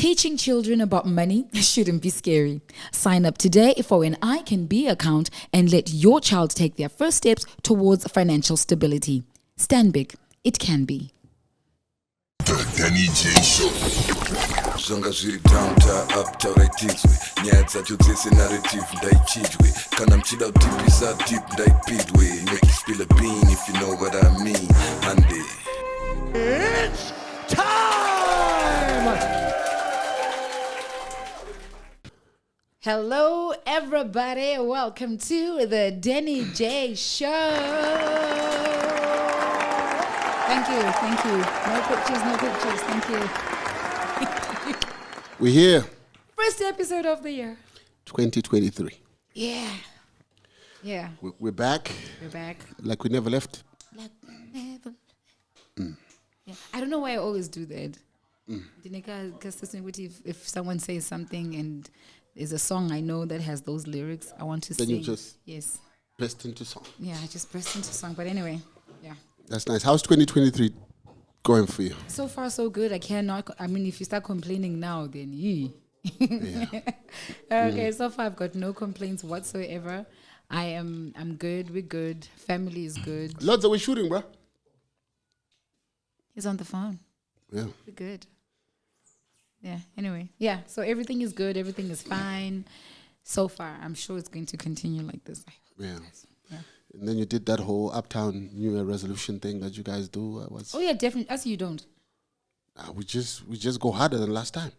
Teaching children about money shouldn't be scary. Sign up today for an I Can Be account and let your child take their first steps towards financial stability. Stand big. It can be. The Denny J Show. Zvanga zviri down ta up tauraitirwe nyaya dzacho dzese narrative ndaichidwe kana mchida kutipisa deep ndaipidwe make you spill a bean if you know what I mean Andy. It's time. Hello everybody, welcome to the Denny J Show. Thank you. No pictures, thank you. We're here. First episode of the year. 2023. Yeah. We're back. Like we never left. Yeah. I don't know why I always do that. Because if someone says something and there's a song I know that has those lyrics, I want to sing. Then you just yes. pressed into song. Yeah, I just pressed into song. But anyway, yeah. That's nice. How's 2023 going for you? So far, so good. If you start complaining now, then Yeah. Okay, so far I've got no complaints whatsoever. I'm good. We're good. Family is good. Lots of we shooting, bro. He's on the phone. Yeah. We're good. Yeah. Anyway, yeah. So everything is good. Everything is fine. So far, I'm sure it's going to continue like this. Yeah. Yeah. And then you did that whole Uptown New Year resolution thing that you guys do. Oh yeah, definitely. Us, you don't. We just go harder than last time.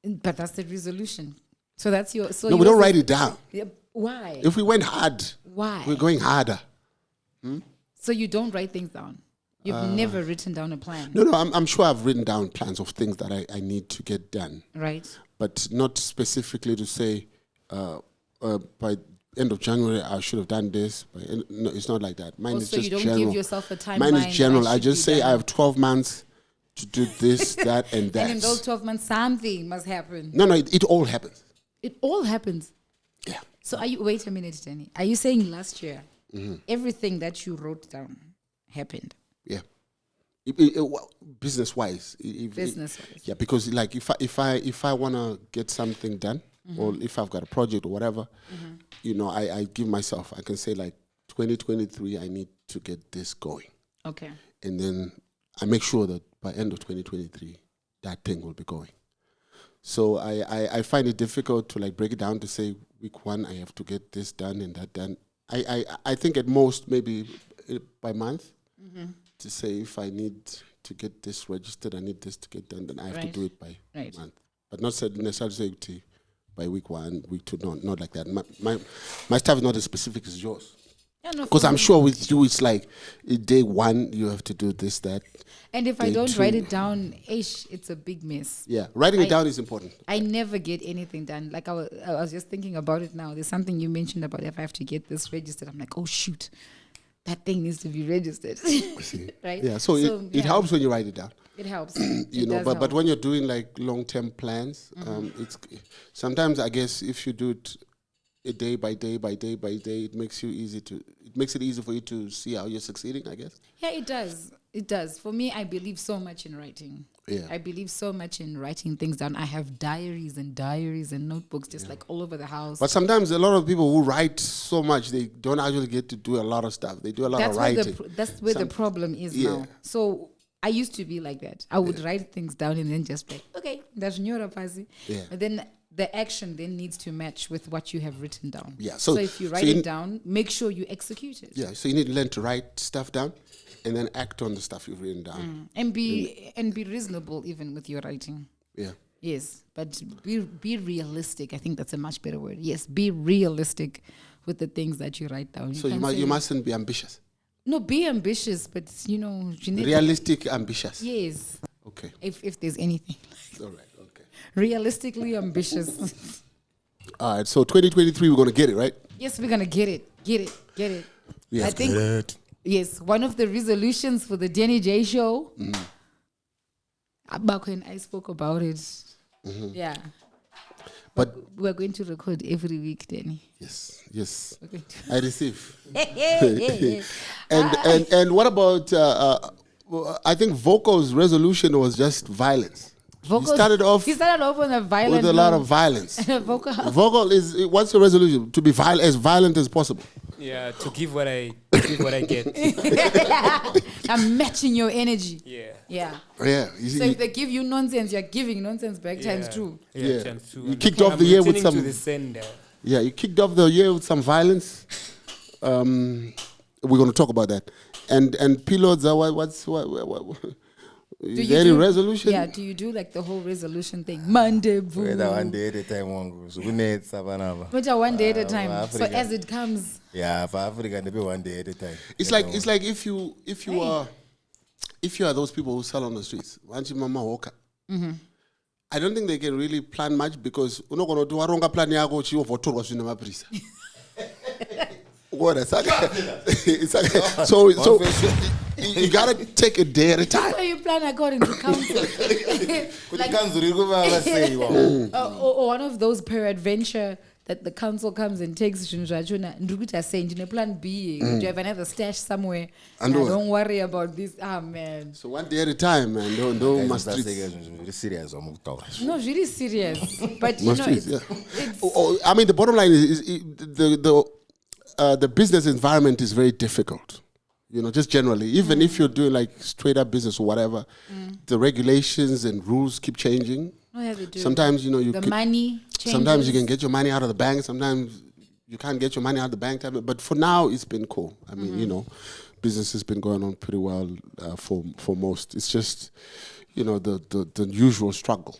But that's the resolution. So that's your. So no, we don't write it down. Yeah, why? If we went hard, why? We're going harder. So you don't write things down. You've never written down a plan. No. I'm sure I've written down plans of things that I need to get done. Right. But not specifically to say by end of January I should have done this. No, it's not like that. Mine is Also, just you don't general. give yourself a timeline. Mine is general. I should just be say done. I have 12 months to do this, that, and that. And in those 12 months, something must happen. No, it all happens. It all happens. Yeah. So wait a minute, Denny. Are you saying last year, everything that you wrote down happened? Yeah. Business-wise. Business-wise. Yeah, because like if I want to get something done, or if I've got a project or whatever, I give myself, I can say like 2023, I need to get this going. Okay. And then I make sure that by end of 2023, that thing will be going. So I find it difficult to like break it down to say week one, I have to get this done and that done. I think at most maybe by month to say if I need to get this registered, I need this to get done, then I have to do it by month. But not necessarily say by week one, week two, not like that. My stuff is not as specific as yours. Because I'm sure with you, it's like day one, you have to do this, that. And if I don't write it down, it's a big mess. Yeah, writing it down is important. I never get anything done. Like I was just thinking about it now. There's something you mentioned about if I have to get this registered. I'm like, oh, shoot. That thing needs to be registered. Right? Yeah, so it helps when you write it down. It helps. But when you're doing like long-term plans, it's sometimes I guess if you do it a day by day, it makes it easy for you to see how you're succeeding, I guess. Yeah, it does. It does. For me, I believe so much in writing. Yeah. I believe so much in writing things down. I have diaries and notebooks just like all over the house. But sometimes a lot of people who write so much, they don't actually get to do a lot of stuff. They do a lot of writing. That's where the problem is now. So I used to be like that. I would write things down and then just like, okay, that's neuropathy. Yeah. But then the action then needs to match with what you have written down. Yeah. So if you write it down, make sure you execute it. Yeah. So you need to learn to write stuff down and then act on the stuff you've written down. And be reasonable even with your writing. Yeah. Yes. But be realistic. I think that's a much better word. Yes. Be realistic with the things that you write down. So you mustn't be ambitious. No, be ambitious, but realistic ambitious. Yes. Okay. If there's anything. All right. Okay. Realistically ambitious. All right. So 2023, we're gonna get it, right? Yes, we're gonna get it. Get it. Yeah. I think. Yes, one of the resolutions for the Denny J Show. Back when I spoke about it. Yeah. But we're going to record every week, Denny. Yes. I receive. Yeah. And what about? I think Vocal's resolution was just violence. Vocals, He started off on a violent with a lot note. of violence. Vocal. Vocal is, what's your resolution? To be as violent as possible. Yeah, to give what I get. I'm matching your energy. Yeah. Yeah. Yeah. So if they give you nonsense, you're giving nonsense back times two. Yeah, times two. You kicked off the year with some. To the sender. Yeah, you kicked off the year with some violence. We're going to talk about that. And Pilots, is there any resolution? Yeah, do you do like the whole resolution thing? Monday, boo. One day at a time, one day at a time. So as it comes. Yeah, for Africa, maybe one day at a time. It's like if you are those people who sell on the streets, I don't think they can really plan much because you're not going to do a wrong plan. So you gotta take a day at a time. So you plan according to council. Or one of those peradventure that the council comes and takes plan B. Do you have another stash somewhere? Don't worry about this. Ah, man. So one day at a time, man. Don't must really serious. No, really serious. But you know, it's I mean, the bottom line is the business environment is very difficult. Just generally, even if you're doing like straight up business or whatever, the regulations and rules keep changing. Oh, yeah, they do. Sometimes, money changes. Sometimes you can get your money out of the bank. Sometimes you can't get your money out of the bank. But for now, it's been cool. I mean, business has been going on pretty well for most. It's just, the usual struggle,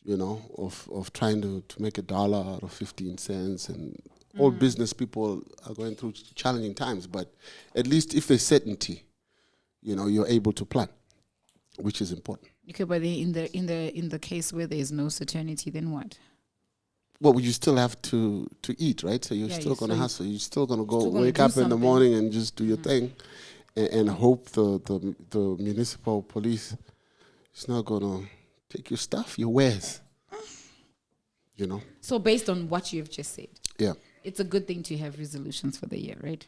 of trying to make $1 out of 15 cents. And all business people are going through challenging times. But at least if there's certainty, you're able to plan, which is important. Okay, but in the case where there is no certainty, then what? Well, you still have to eat, right? So you're still going to hustle. You're still going to wake up in the morning and just do your thing, and hope the municipal police is not going to take your stuff, your wares. So based on what you've just said, yeah, it's a good thing to have resolutions for the year, right?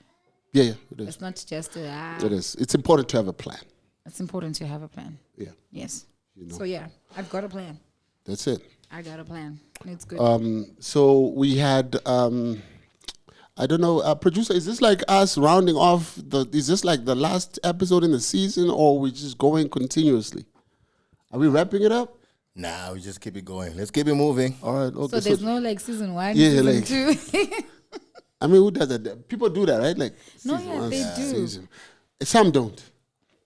Yeah, it is. It's not just it is. It's important to have a plan. It's important to have a plan. Yeah. Yes. So yeah, I've got a plan. That's it. I got a plan. It's good. So we had, I don't know, producer, is this like us rounding off is this like the last episode in the season, or we just going continuously? Are we wrapping it up? Nah, we just keep it going. Let's keep it moving. All right. Okay. So there's no like season 1, yeah, season 2. I mean, who does that? People do that, right? Like they do. Some don't.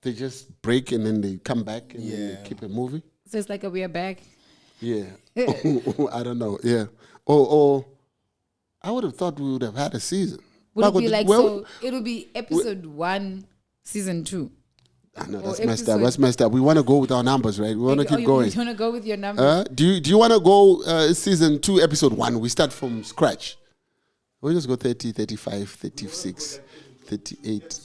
They just break and then they come back and then they keep it moving. So it's like we are back. Yeah. I don't know. Yeah. Or I would have thought we would have had a season. Would it be like, so it would be episode 1, season 2. No, that's messed up. That's messed up. We want to go with our numbers, right? We want to keep going. You want to go with your numbers? Do you want to go season 2, episode 1? We start from scratch. We'll just go 30, 35, 36, 38.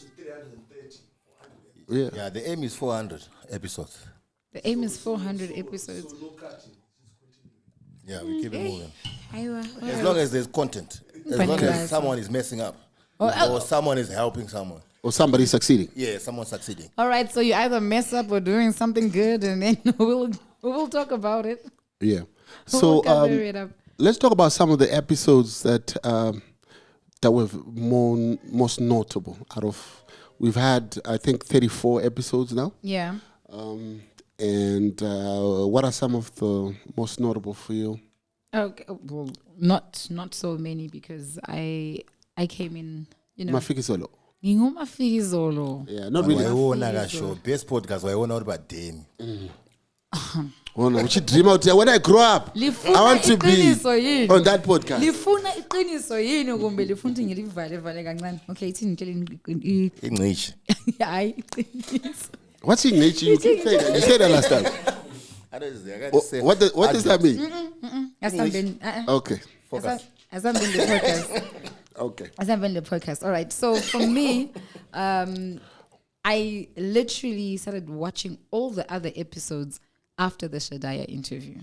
Yeah, the aim is 400 episodes. The aim is 400 episodes. Yeah, we keep it moving. As As long as there's content. As long as someone is messing up. Or someone is helping someone. Or somebody succeeding. Yeah, someone succeeding. All right, so you either mess up or doing something good, and then we'll talk about it. Yeah. So let's talk about some of the episodes that were most notable out of. We've had, I think, 34 episodes now. Yeah. And what are some of the most notable for you? Okay, well, not so many because I came in, Mafikizolo. Ngingumafizolo. Yeah, not really. Best podcast I want about Denny. Oh no, we should dream out here. When I grow up, I want to be on that podcast. Lifuna iqiniso yini kumbe lifuna ukuthi ngilivale kancane. Okay, ithini ngitshela English. hayi iqiniso. What's in nature? You keep saying that. You said that last time. I got to say. What does that mean? Okay. As I'm in the podcast. Okay. As I'm in the podcast. All right. So for me, I literally started watching all the other episodes after the Shadaya interview.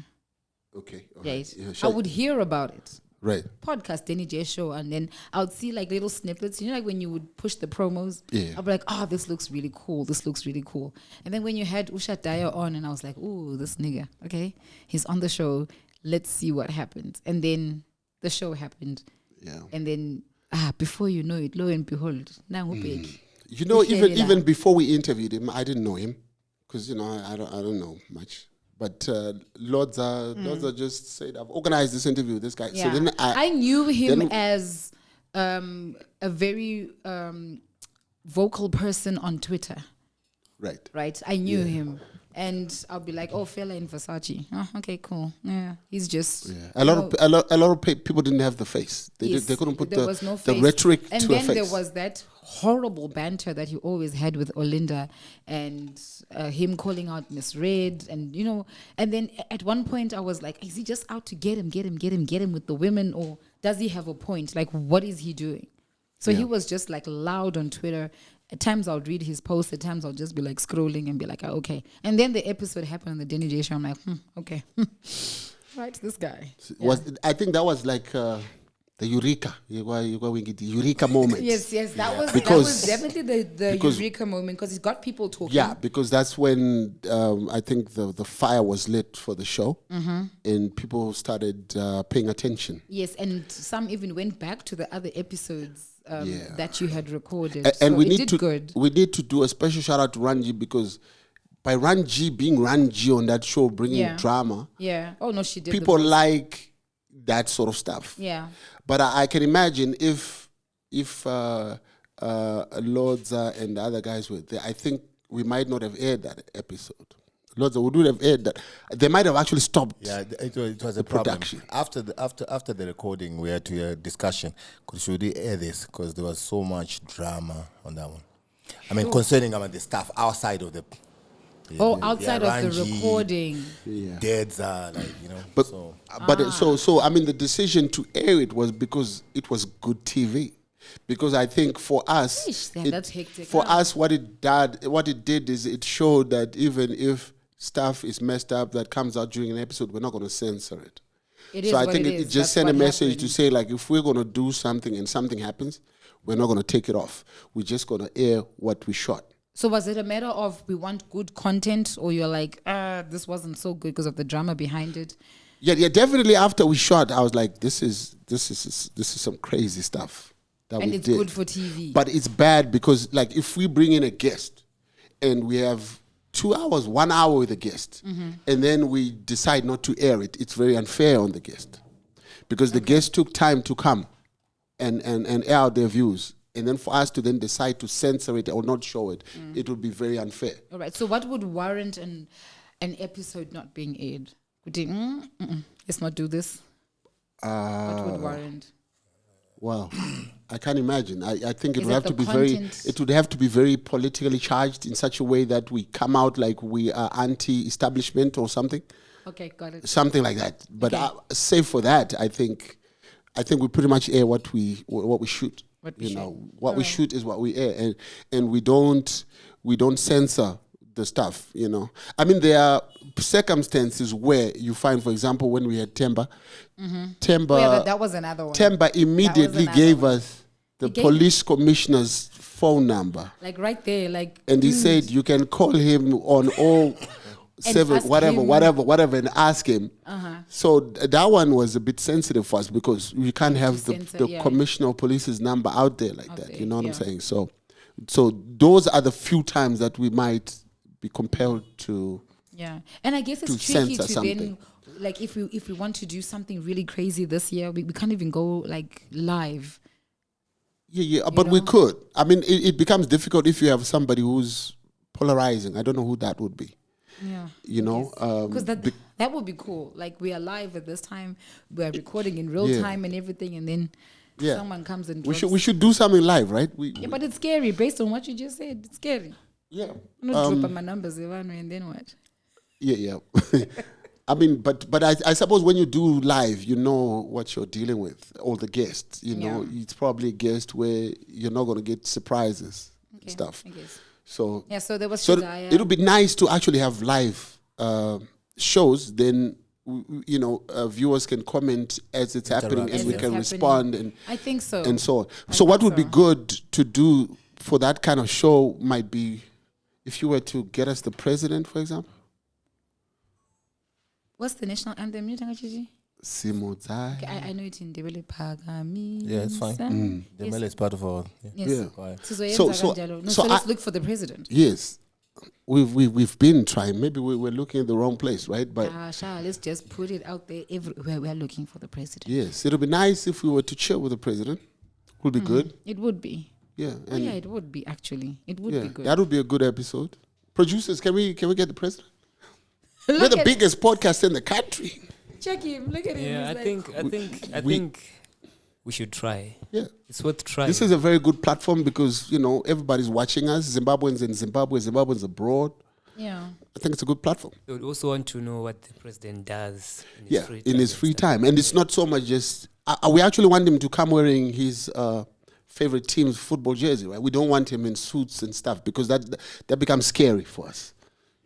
Okay. Right. Yeah, I would hear about it. Right. podcast, Denny J Show, and then I would see like little snippets. You know, like when you would push the promos, Yeah. I'd be like, oh, this looks really cool. This looks really cool. And then when you had Usha Daya on, and I was like, ooh, this nigga, okay, he's on the show. Let's see what happens. And then the show happened. Yeah. And then before you know it, lo and behold, now You know, even before we interviewed him, I didn't know him because I don't know much. But Lodza just said, "I've organized this interview with this guy." Yeah. So then I knew him as a very vocal person on Twitter. Right. Right. I knew him, and I'll be like, "Oh, fella in Versace. Oh, okay, cool. Yeah, he's just." Yeah. A lot of people didn't have the face. They couldn't put there the was no the face. rhetoric and to a then face. there was that horrible banter that he always had with Olinda, and him calling out Miss Red, and and then at one point I was like, is he just out to get him with the women, or does he have a point? Like, what is he doing? So he was just like loud on Twitter. At times I'll read his posts, at times I'll just be like scrolling and be like, okay. And then the episode happened on the Denny J Show. I'm like, okay. Right, this guy. I think that was like the eureka. The eureka moment. Yes, that was definitely the eureka moment, because it got people talking. Yeah, because that's when I think the fire was lit for the show, and people started paying attention. Yes, and some even went back to the other episodes that you had recorded. And so we it need did good. We need to do a special shout out to Ranji, because by Ranji being Ranji on that show, bringing drama. Yeah. Oh no, she did. People like that sort of stuff. Yeah. But I can imagine if Lords and the other guys were there, I think we might not have aired that episode. Lords would have aired that. They might have actually stopped. Yeah, it was a problem. Production. After the recording, we had to have a discussion. Should we air this? Because there was so much drama on that one. I mean, concerning the stuff outside of the. Outside of the recording. Yeah. Deads are So I mean, the decision to air it was because it was good TV. Because I think for us, that's hectic. For us, what it did is it showed that even if stuff is messed up that comes out during an episode, we're not going to censor it. I think it just sent a message to say, like, if we're going to do something and something happens, we're not going to take it off. We're just going to air what we shot. So was it a matter of we want good content, or you're like, this wasn't so good because of the drama behind it? Yeah, definitely. After we shot, I was like, this is some crazy stuff that and we it's did. good for TV. But it's bad because, like, if we bring in a guest and we have 2 hours, 1 hour with a guest, and then we decide not to air it, it's very unfair on the guest, because the guest took time to come and air out their views. And then for us to then decide to censor it or not show it, it would be very unfair. All right. So what would warrant an episode not being aired? Would you, let's not do this? What would warrant? Wow, I can't imagine. I think it Is would it have to the be very. content? It would have to be very politically charged in such a way that we come out like we are anti-establishment or something. Okay, got it. Something like that. But Okay. save for that, I think we pretty much air what we shoot. What we shoot. What we shoot is what we air, and we don't censor the stuff. I mean, there are circumstances where you find, for example, when we had Temba, That was another one. Temba immediately another gave one. us the police commissioner's phone number, Like right there, like. and he said you can call him on all seven, ask whatever, and ask him. So that one was a bit sensitive for us because we can't have the commissioner of police's number out there like that. You know what I'm saying? So those are the few times that we might be compelled to. Yeah, and I guess it's to tricky censor to something. then, like, if we want to do something really crazy this year, we can't even go like live. Yeah, but we could. I mean, it becomes difficult if you have somebody who's polarizing. I don't know who that would be. Yeah, Because that would be cool. Like, we are live at this time, we are recording in real time and everything, and then someone comes and drops. we should do something live, right? But it's scary based on what you just said. It's scary. Yeah. I'm not dropping my numbers, and then what? Yeah. I mean, but I suppose when you do live, you know what you're dealing with. All the guests, it's probably a guest where you're not going to get surprises and stuff. I guess. So there was so Shidaya. it would be nice to actually have live shows. Then viewers can comment as it's happening, As and we it's can happening. respond and I think so. and so on. I So what think would be so. good to do for that kind of show might be if you were to get us the president, for example. What's the national anthem? You think, Gigi? Simozai. Okay, I know it in Debele Pagami. Yeah, it's fine. The ML is part of our. Yes. Yeah. Quiet. So let's look for the president. Yes, we've been trying. Maybe we're looking at the wrong place, right? But Let's just put it out there everywhere. We're looking for the president. yes, it'll be nice if we were to chill with the president. Would be good. It would be. Yeah. Oh yeah, it would be actually. It would yeah, be good. that would be a good episode. Producers, can we get the president? Look We're the at- biggest podcast in the country. Check him. Look at him. Yeah, He's I think we should try. Yeah. It's worth trying. This is a very good platform because, everybody's watching us. Zimbabweans in Zimbabwe, Zimbabweans abroad. yeah. I think it's a good platform. We would also want to know what the president does in his Yeah, free in time his and free stuff. time. And it's not so much just... we actually want him to come wearing his favorite team's football jersey, right? We don't want him in suits and stuff because that becomes scary for us.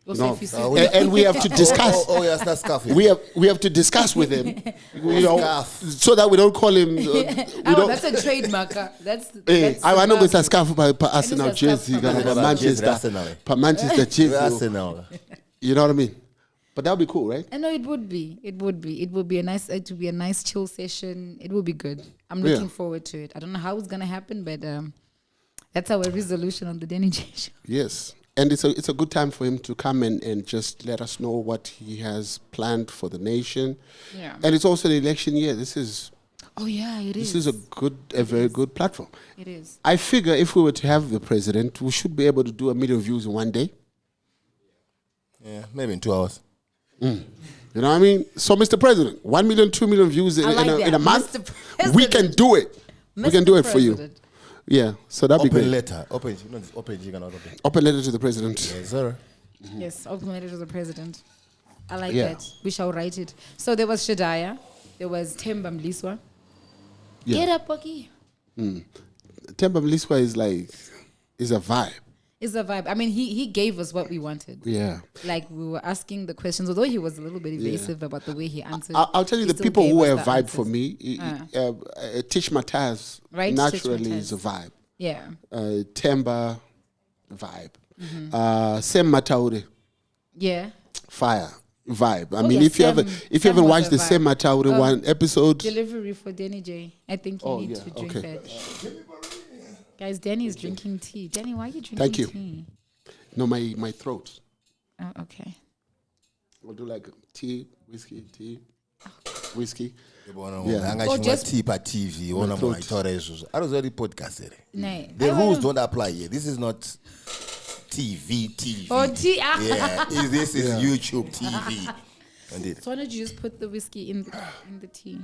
Also, No. if you see And we have to discuss. Oh, yes, that's scarf. We have to discuss with him, so that we don't call him. that's a trademark. That's I know it's a scarf. scarf by Arsenal It's a scarf jersey, for kind Manchester. Manchester jersey. Arsenal. You know what I mean? But that would be cool, right? I know it would be. It would be a nice. It would be a nice chill session. It would be good. I'm looking forward to it. I don't know how it's gonna happen, but that's our resolution on the Denny J show. Yes. And it's a good time for him to come and just let us know what he has planned for the nation. Yeah. And it's also the election year. This is Oh yeah, it is. this is a very good platform. It is. I figure if we were to have the president, we should be able to do 1 million views in one day. Yeah, maybe in 2 hours. You know what I mean? So, Mr. President, 1 million, 2 million views in, I like in a that. month. Mr. We can do it. We can do it for you. President. Yeah, so that'd be Open great. letter. Open. You cannot open. Open letter to the president. Yes, sir. Yes, open letter to the president. I like Yeah. that. We shall write it. So there was Shadaya. There was Themba Mliswa. Yeah. Get up, Poki. Themba Mliswa is a vibe. It's a vibe. I mean, he gave us what we wanted. Yeah. Like we were asking the questions, although he was a little bit evasive about the way he answered. I'll tell you he the still people gave who us were a the vibe answers. for me. Tish Mataz Right, Tish naturally Mataz. is a vibe. Yeah. Themba, vibe. Sem Mataure, Yeah. fire, vibe. I Oh, mean, yeah, if you Sem haven't was watched a the vibe. Sem Mataure one episode, Delivery for Denny J. I think you Oh, need yeah, to drink okay. that. Guys, Danny is drinking tea. Danny, why are you drinking Thank you. tea? no, my throat. Oh, okay. We'll do like tea, whiskey, whiskey. Or just- tea pa TV. Ona throat. monitora izvozvo. Arozori podcast here. Nay. The rules don't apply here. This is not TV. Oh, tea. Yeah, this is YouTube TV. Indeed. So why don't you just put the whiskey in the tea?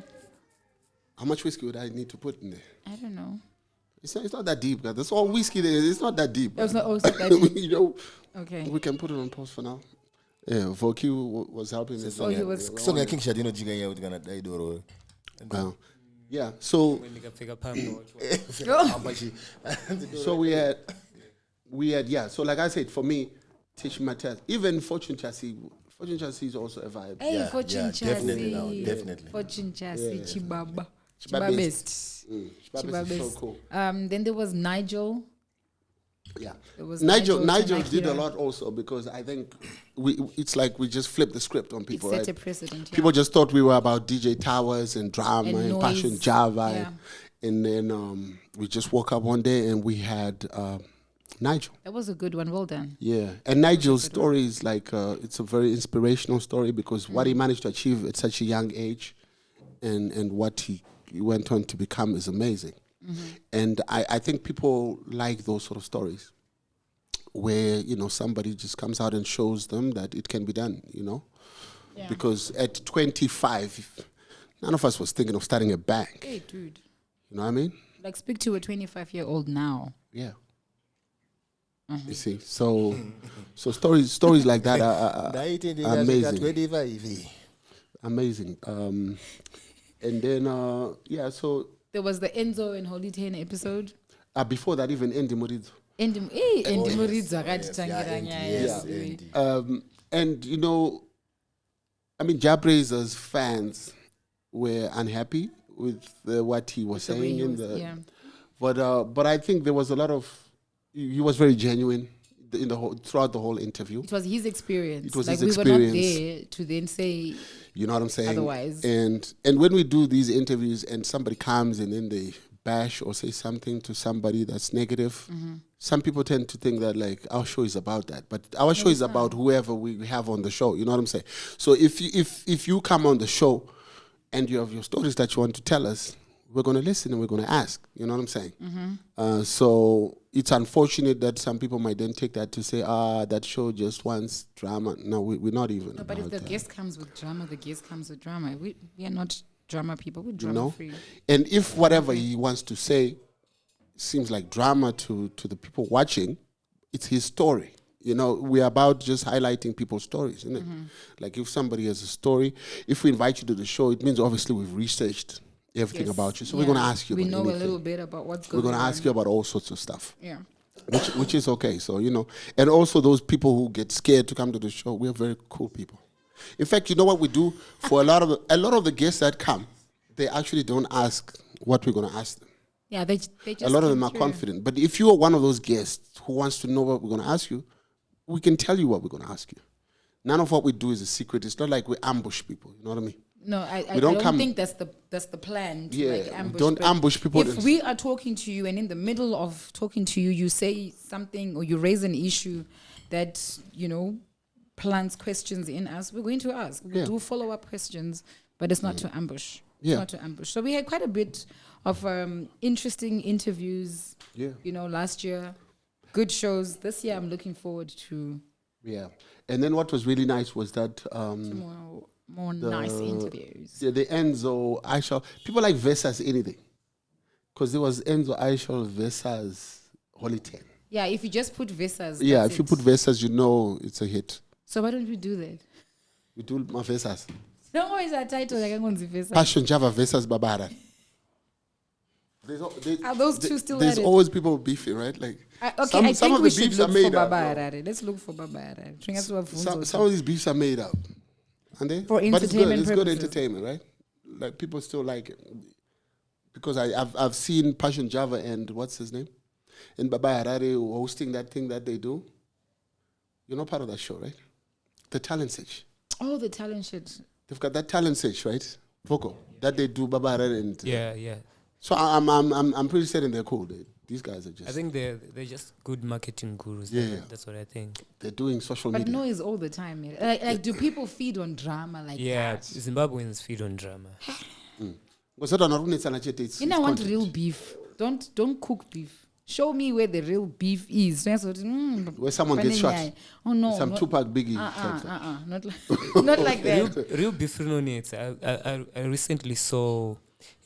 How much whiskey would I need to put in there? I don't know. It's not that deep, guys. That's all whiskey there is. It's not that deep. It's not that deep. You know, Okay. we can put it on pause for now. Yeah, Voki was helping me. Oh, he was. So I think Shadino Jiganya would gonna die door. Yeah, so When you can pick up watch. so we had yeah. So like I said, for me, Tish Mattel, even Fortune Chassis is also a vibe. Hey, Yeah, Fortune yeah, Chassis. definitely now, definitely. Fortune Chassis, Chibaba. Chibabest. Chibabest. Chibabest is so cool. Then there was Nigel. Yeah, There was Nigel Nigel did a Tanakira. lot also because I think it's like we just flipped the script on It people, set right? a precedent. Yeah. People just thought we were about DJ Towers and drama And and, noise. Passion Java, Yeah. and then we just woke up one day and we had Nigel. That was a good one. Well done. Yeah, and Nigel's story is like it's a very inspirational story because what he managed to achieve at such a young age, and what he went on to become is amazing. And I think people like those sort of stories, where somebody just comes out and shows them that it can be done. Yeah. Because at 25, none of us was thinking of starting a bank. Hey, dude. You know what I mean? Like, speak to a 25-year-old now. Yeah. You see, so stories like that are amazing. Amazing. And then so There was the Enzo and Holy 10 episode. before that, even Andy Morizo. Andy Morizo akatitangira nyaya yes, yesu. Andy. And I mean, Jabrazer's fans were unhappy with what he was The way saying he in was- the. yeah. But I think there was a lot of. He was very genuine in the whole throughout the whole interview. It was his experience. It was like his we were not experience. there to then say You know what I'm saying? Otherwise. And when we do these interviews and somebody comes and then they bash or say something to somebody that's negative, some people tend to think that like our show is about that. But our show is about whoever we have on the show. You know what I'm saying? So if you come on the show and you have your stories that you want to tell us, we're going to listen and we're going to ask. You know what I'm saying? So it's unfortunate that some people might then take that to say, that show just wants drama. No, we're not even. no, but if about the that. guest comes with drama, the guest comes with drama. We are not drama people. We're You drama know? free. And if whatever he wants to say seems like drama to the people watching, it's his story. You know, we're about just highlighting people's stories, isn't it? Like if somebody has a story, if we invite you to the show, it means obviously we've researched everything Yes. about you. So Yeah. we're going to ask you We about know anything. a little bit about what's We're going on. going to ask you about all sorts of stuff, Yeah. which is okay. So, you know, and also those people who get scared to come to the show, we're very cool people. In fact, you know what we do for a lot of the guests that come, they actually don't ask what we're going to ask them. Yeah, they just A lot of came them are through. confident. But if you are one of those guests who wants to know what we're going to ask you, we can tell you what we're going to ask you. None of what we do is a secret. It's not like we ambush people. You know what I mean? No, I We don't don't come- think that's the plan. To Yeah, like ambush. don't but ambush people. If we are talking to you and in the middle of talking to you, you say something or you raise an issue that plants questions in us, we're going to ask. We Yeah. do follow up questions, but it's not to ambush. It's Yeah. not to ambush. So we had quite a bit of interesting interviews. Yeah. Last year, good shows. This year, I'm looking forward to Yeah. And then what was really nice was that more nice interviews. the Enzo, Aishal, people like versus anything. Because there was Enzo, Aishal versus Holy 10. Yeah, if you just put Vesas. Yeah, that's if you it. put versus, you know it's a hit. So why don't we do that? We do my versus. No, it's a title like I'm Vesas. Passion Java versus Babara. Are those two still There's at it? always people beefing, right? Like Okay, I some think of we the should beefs are look for made up. Baba Harare. Let's look for Baba Harare. Some of these beefs are made up, aren't they? For But it's good. entertainment It's good purposes. entertainment, right? Like people still like it because I've seen Passion Java and what's his name, and Baba Harare hosting that thing that they do. You're not part of that show, right? The talent search. Oh, the talent shit. They've got that talent search, right? Vocal that they do. Baba Harare and Yeah. So I'm pretty certain they're cool. These guys are just. I think they're just good marketing gurus. Yeah. That's what I think. they're doing social But media. noise all the time. Like, do people feed on drama like Yeah, that? Zimbabweans feed on drama. Because I don't know, it's I want content. real beef. Don't cook beef. Show me where the real beef is. Where someone gets shot. Oh no. Some not, Tupac Biggie. type stuff. not like not like that. Real beef resonates. I recently saw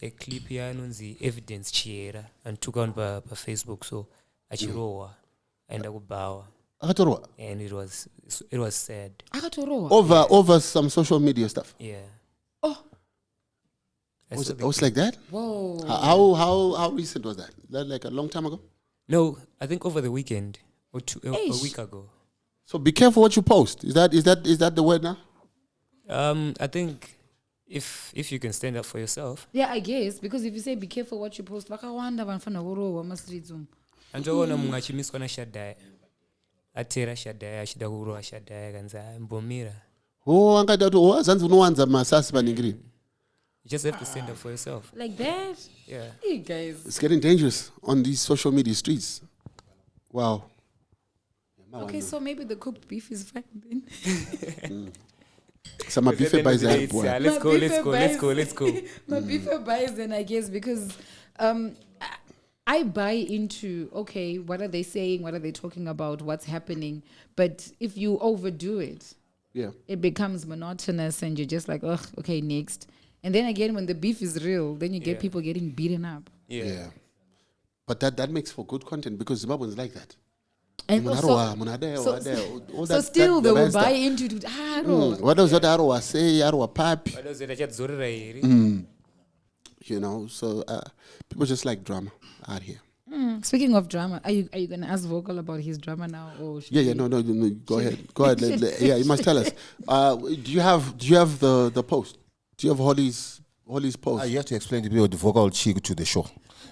a clip here on the evidence chiera and took on by Facebook. So achirowa and akubawa, Akatorwa. and it was sad. Akatoroa. Over some social media stuff. Yeah. Oh. I Was saw it the was clip. like that? Whoa. How recent was that? That like a long time ago? No, I think over the weekend or a Eish. week ago. So be careful what you post. Is that the word now? I think if you can stand up for yourself, Yeah, I guess because if you say be careful what you post, vakawanda vanofana kurohwa mastreets umu. andoona mumwe achimiswa nashadhaya atera shadhaya achida kurohwa shadhaya kanzi mbomira. Oh, angada kuti wazanzi unowanza masasi paningirini. You just have to stand up for yourself. Like that? Yeah. Hey guys. It's getting dangerous on these social media streets. Wow. Okay, so maybe the cooked beef is fine then. Some are beefed by that boy. Let's go. My beef buys then I guess because I buy into okay, what are they saying? What are they talking about? What's happening? But if you overdo it, Yeah. it becomes monotonous and you're just like, ugh, okay, next. And then again, when the beef is real, then you get Yeah. people getting beaten up. Yeah. But that makes for good content because Zimbabweans like that. And Munaroa, also, munadeo, so- wadeo. All so that- still that- they the will bad buy stuff. into it. No. What does that Aroa say? Aroa papi. Vanozoita chadzorera here. You know, so people just like drama out here. Speaking of drama, are you gonna ask Vocal about his drama now, or should we- No. Go ahead. Yeah, you must tell us. Do you have the post? Do you have Holly's post? You have to explain to people the vocal cheek to the show,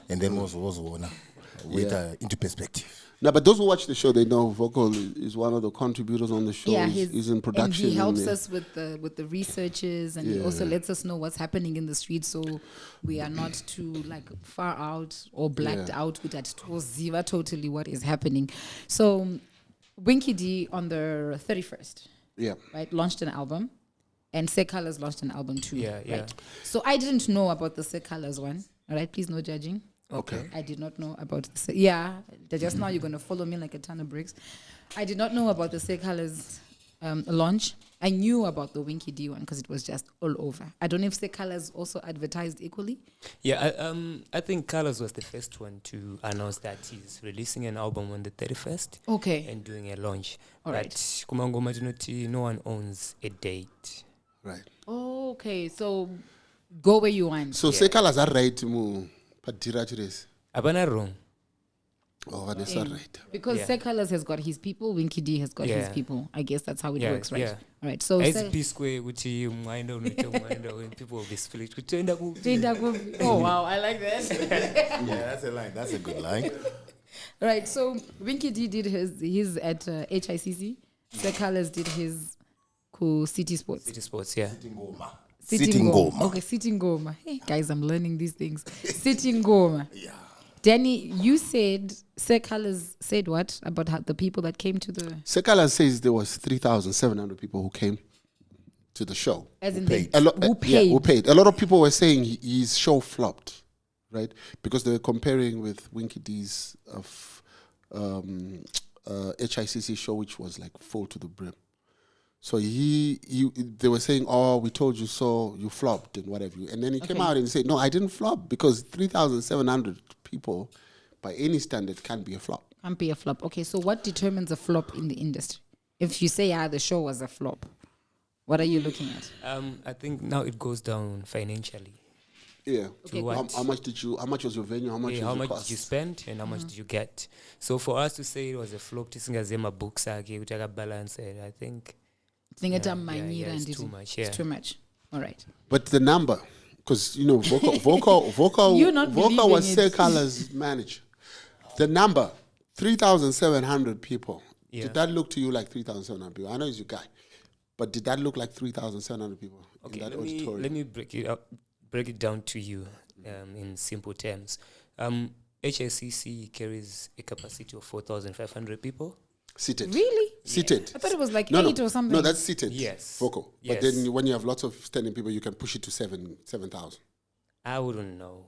and then was with into perspective. No, but those who watch the show, they know Vocal is one of the contributors on the show. Yeah, he's in production. And he helps us with the researches, and he also lets us know what's happening in the street, so we are not too like far out or blacked out with that Ziva totally what is happening. So Winky D on the 31st, right, launched an album, and Set Colors launched an album too. Right? So I didn't know about the Set Colors one. All right, please no judging. Okay. I did not know about the just now you're going to follow me like a ton of bricks. I did not know about the Set Colors launch. I knew about the Winky D one because it was just all over. I don't know if Set Colors also advertised equally. Yeah, I think Colors was the first one to announce that he's releasing an album on the 31st. Okay. And doing a launch. All right. Kumangoma Tinoti, no one owns a date. Right. Okay, so go where you want. So Sekalas are right mu padira chires. Abana wrong. Oh, that's all right. Because Set Colors has got his people, Winky D has got his people. I guess that's how it works, right? Yeah. All right. So As P square, which you mind when people will be split. oh wow, I like that. Yeah, that's a line. That's a good line. Right. So Winky D did his at HICC. Set Colors did his City Sports. City Sports, yeah. Sitting Goma. Okay, Sitting Goma. Hey guys, I'm learning these things. Sitting Goma. Yeah. Denny, you said Set Colors said what about how the people that came to the Sekalas says there was 3,700 people who came to the show. as in paid. who paid? Who paid. A lot of people were saying his show flopped, right? Because they were comparing with Winky D's of HICC show, which was like full to the brim. So they were saying, "Oh, we told you so. You flopped and whatever." And then he came out and said, "No, I didn't flop because 3,700 people, by any standard, can't be a flop." Can't be a flop. Okay, so what determines a flop in the industry? If you say, the show was a flop, what are you looking at? I think now it goes down financially. Yeah. Okay. How much did you? How much was your venue? How much? How much did you spend and how much did you get? So for us to say it was a flop, tisingazema books which I got balance. I think. It's too much. Yeah. It's too much. All right. But the number, because vocal You're not vocal was believing it. Sekala's manager. The number 3,700 people. Yeah. Did that look to you like 3,700 people? I know he's your guy, but did that look like 3,700 people in that auditorium? Let me break it down to you in simple terms. HICC carries a capacity of 4,500 people. Seated. Really? Seated. I thought it was like No, 8 or something. No, that's seated. Yes. Vocal. Yes. But then when you have lots of standing people, you can push it to 7,000. I wouldn't know.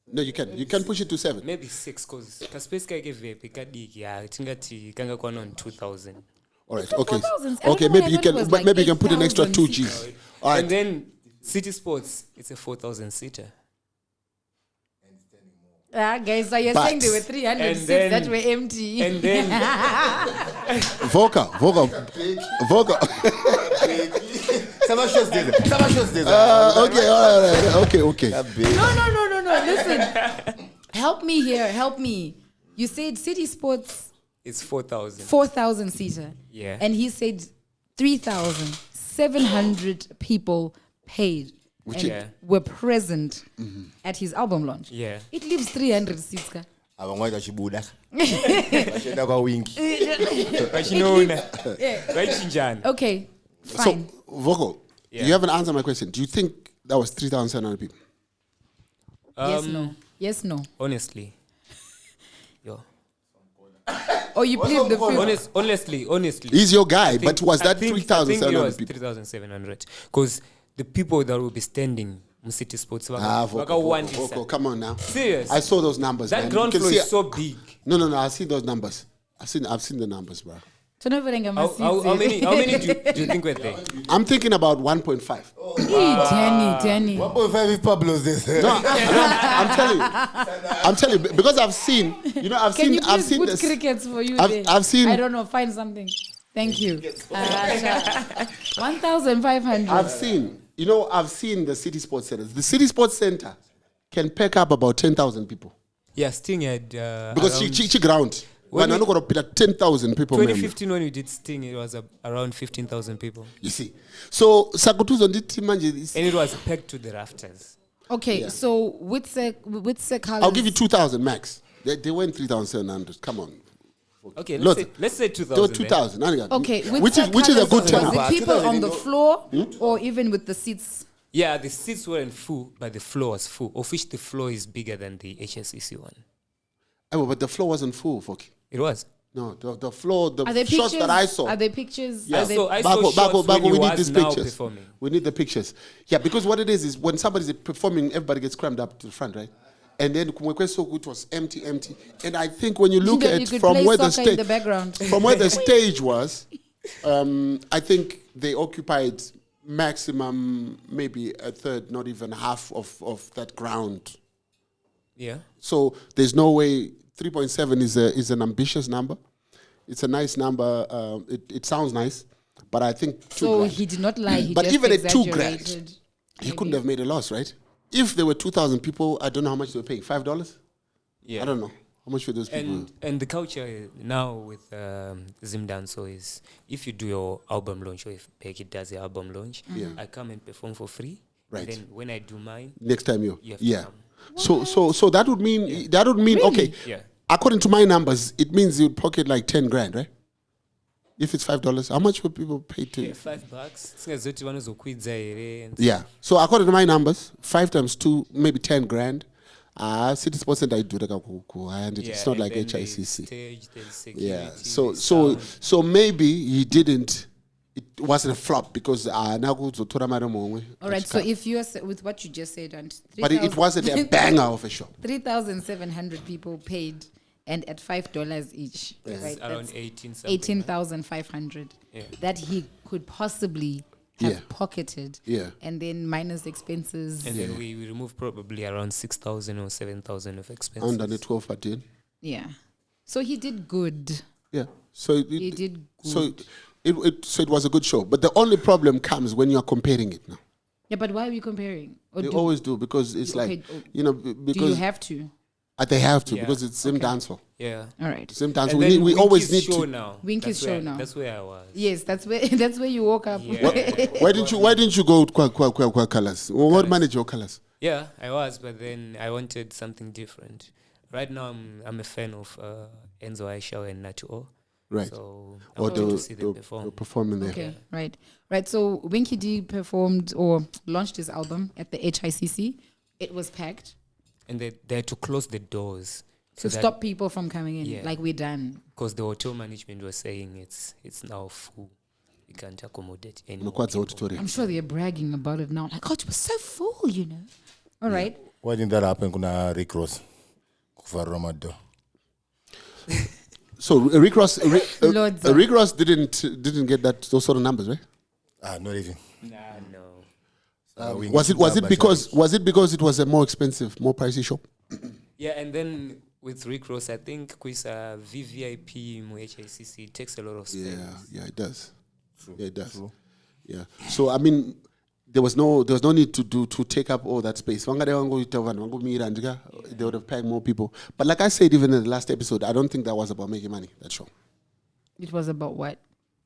No, you can. You can push it to 7. Maybe 6, because kaspace kake vepi kadiki tingati kanga kwana on 2,000. All right. Okay. 4,000. Okay. Everyone Maybe you I can. thought was But like maybe you can put an extra 2 8,000 Gs. All right. And then City Sports, it's a 4,000 seater. Guys, so you're But- saying there were 300 And seats then- that were empty. And then Vocal. Some shows did it. Okay. All right. Okay. No. Listen. Help me here. Help me. You said City Sports it's 4,000. 4,000 seater. Yeah. And he said 3,700 people paid Which and is- were present at his album launch. Yeah. It leaves 300 seats. Ka. Abangwaita chibuda. Bashenda kwa Winky. Vachinona. Vachinjana. Okay, So, fine. Vocal, Yeah. you haven't answered my question. Do you think that was 3,700 people? Yes, no. Honestly. Yo. Or you plead the fifth. Honestly. He's your guy, I think- but was that I think 3,700 people? 3,700. Because the people that will be standing in City Sports, Vocal, come on now. Serious? I saw those numbers, That man. ground You can floor see is so big. No. I've seen those numbers. I've seen the numbers, bro. How many do you think were there? I'm thinking about 1.5. Danny. 1.5 if Pablo's this. I'm telling you, because I've seen, I've Can you I've please seen put this. crickets for you I've- there? I've seen- I don't know, find something. Thank you. 1,500. I've seen the City Sports Centers. The City Sports Center can pack up about 10,000 people. Yeah, Sting had Because around- she ground. When When I we- look at 10,000 people. Mem. 2015 when we did Sting, it was around 15,000 people, You see. So Sakutuzo nditi manje and it was packed to the rafters. Okay, Yeah. so with Sekala's... I'll give you 2,000 max. They went 3,700. Come on. Okay, Look, let's say They were 2,000. 2,000. Okay, with which is a good Sekala's, turnout. was it people on the floor or even with the seats? Yeah, the seats weren't full, but the floor was full, of which the floor is bigger than the HSCC one. Oh, but the floor wasn't full, Foki. It was. No, the floor, the Are there shots pictures? that I saw. Are there pictures? Yeah. Are there- I saw shots when he we need was these now pictures. performing. We need the pictures. Yeah, because what it is when somebody's performing, everybody gets crammed up to the front, right? And then Kumwekweso, it was empty. And I think when you look Then you at could from play where the soccer in stage, the background. from where the stage was, I think they occupied maximum maybe a third, not even half of that ground. Yeah. So there's no way 3.7 is an ambitious number. It's a nice number. It sounds nice, but I think So 2,000. he did not lie. He But just even at 2,000, exaggerated. he couldn't have made a loss, right? If there were 2,000 people, I don't know how much they were paying. $5? Yeah. I don't know how much were those people. And the culture now with Zimdanso is if you do your album launch or if Becky does the album launch, Yeah. I come and perform for free. Right. And then when I do mine, Next time you have to yeah. come. So that would mean okay. Yeah. According to my numbers, it means you'd pocket like 10 grand, right? If it's $5, how much would people pay to? Yeah, $5. Singazoti vanozokwidza here and Yeah. So according to my numbers, 5 times 2, maybe 10 grand. City Sports Center I do that. It's not and like then there's HICC. stage, there's security, Yeah. there's sound. So maybe he didn't. It wasn't a flop because now go to Toramaro. All right, so if you are with what you just said, and But it wasn't a banger of a show. 3,700 people paid, and at $5 each, right? around That's 18 something. 18,500 Yeah. that he could possibly have Yeah. pocketed, Yeah. and then minus expenses. And then we remove probably around 6,000 or 7,000 of expenses. Under the 12, 13. Yeah, so he did good. Yeah. So He did good. So it was a good show. But the only problem comes when you are comparing it now. Yeah, but why are we comparing? Or They always do because it's Okay, like do you because have to? they have to Yeah. because it's Zim Dancehall. Yeah. All right. Zim Dancehall. And We, then need, we always Winky's need show to. now. Winky's That's where- show now. That's where I was. Yes, that's where you woke up. Yeah. Why didn't you go kwa colors? What manage your colors? Yeah, I was, but then I wanted something different. Right now, I'm a fan of Enzo Aisha and Natuo. Right. So I Or wanted to see them perform. performing there. Okay, right. So Winky D performed or launched his album at the HICC. It was packed And they had to close the doors to stop people from coming in. Yeah. Like we're done. because the hotel management was saying it's now full. We can't accommodate any more Unokwadza people. auditorium. I'm sure they're bragging about it now. Like, oh, it was so full, you know. All right. Why didn't that happen? Kuna Rick Ross. Kufarwa mado. So Rick Ross Lords. Rick Ross didn't get those sort of numbers, right? Not even. Nah, no. Was it because it was a more expensive, more pricey show? Yeah, and then with Rick Ross, I think Kwisa VVIP mu HICC it takes a lot of space. Yeah, it does. True. Yeah, it does. True. Yeah. So I mean, there was no need to take up all that space. They would have packed more people. But like I said, even in the last episode, I don't think that was about making money. That show. It was about what?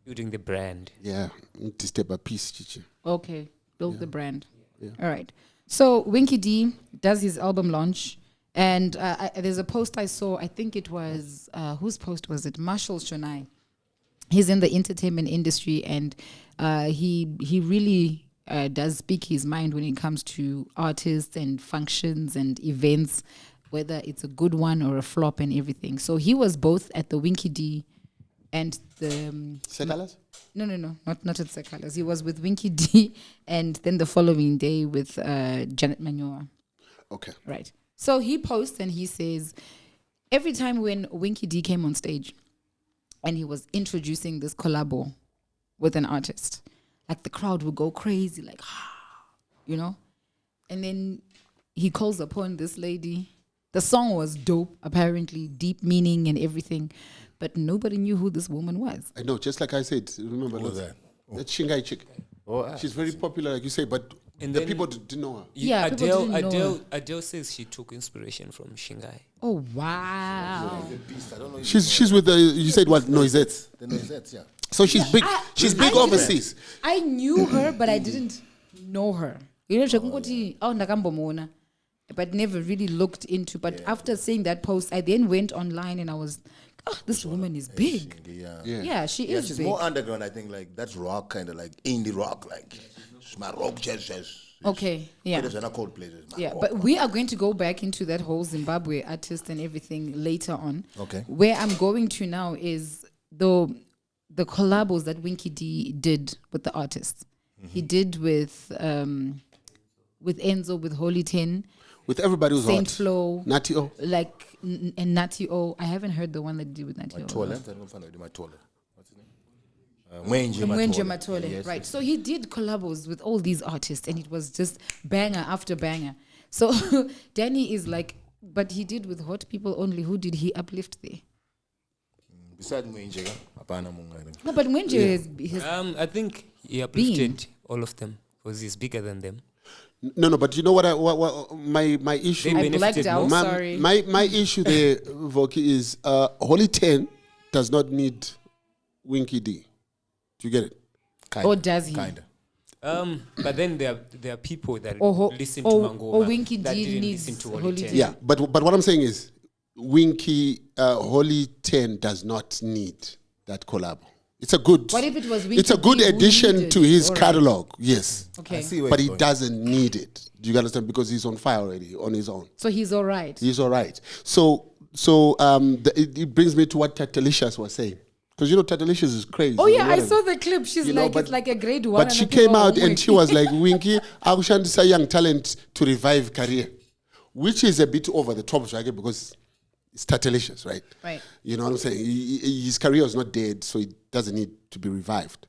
Building the brand. Yeah, to step a piece, Chichi. Okay. Build the brand. Yeah. All right. So Winky D does his album launch. And there's a post I saw. I think it was, whose post was it? Marshall Shonai. He's in the entertainment industry, and he really does speak his mind when it comes to artists and functions and events, whether it's a good one or a flop and everything. So he was both at the Winky D and the... Sekalas? No, not at Sekalas. He was with Winky D and then the following day with Janet Manyoa. Okay. Right. So he posts and he says, every time when Winky D came on stage and he was introducing this collabo with an artist, like the crowd would go crazy, like, you know? And then he calls upon this lady. The song was dope, apparently, deep meaning and everything, but nobody knew who this woman was. I know, just like I said, remember Who was that that? Shingai chick. Oh, She's very popular, like you say, but And The then people didn't know her. Yeah, people didn't know Adele says she took inspiration from Shingai. Oh, wow. She's with the, you said what, Noisettes? The Noisettes, yeah. So she's big. She's big overseas. I knew her, but I didn't know her. You know, but never really looked into. But after seeing that post, I then went online and I was, oh, this woman is big. Yeah, she is she's big. more underground, I think, like that's rock, kind of like indie rock, like my rock jazz. Okay, yeah. There's another cold places. Yeah, but we are going to go back into that whole Zimbabwe artist and everything later on. Okay. Where I'm going to now is the collabos that Winky D did with the artists. He did with Enzo, with Holy 10, With everybody who's Saint hot. Flo, Natty O. like and Natty O. I haven't heard the one that did with Natty O. Toilet. I don't find my toilet. What's his name? Mwenje Matole. Yes. Right. So he did collabos with all these artists and it was just banger after banger. So Denny is like, but he did with hot people only. Who did he uplift there? Besides Mwenje, apana munga. No, but Mwenje has I think he uplifted all of them because he's bigger than them. No, but you know what? What my issue. They I benefited blacked out. more. Sorry. My issue there, Voki, is Holy 10 does not need Winky D. Do you get it? Or does he? Kinda. But then there are people that Or listen to Mangoma or Winky that D didn't needs listen to Holy Holy 10. 10. Yeah, but what I'm saying is, Winky Holy 10 does not need that collab. It's a good. What if it was Winky It's a good D who addition needed to his it? All right. catalog. Yes, Okay. I see where but it's he going. doesn't need it. Do you understand? Because he's on fire already on his own. So he's all right. He's all right. So it brings me to what Tatalicious was saying. Because you know Tatalicious is crazy. Oh you yeah, know I what saw the clip. She's You know, like, but- it's like a grade one. But she came out and she was like, Winky, I was trying to say young talent to revive career, which is a bit over the top, right? Because it's Tatalicious, right? Right. You know what I'm saying? His career is not dead, so it doesn't need to be revived.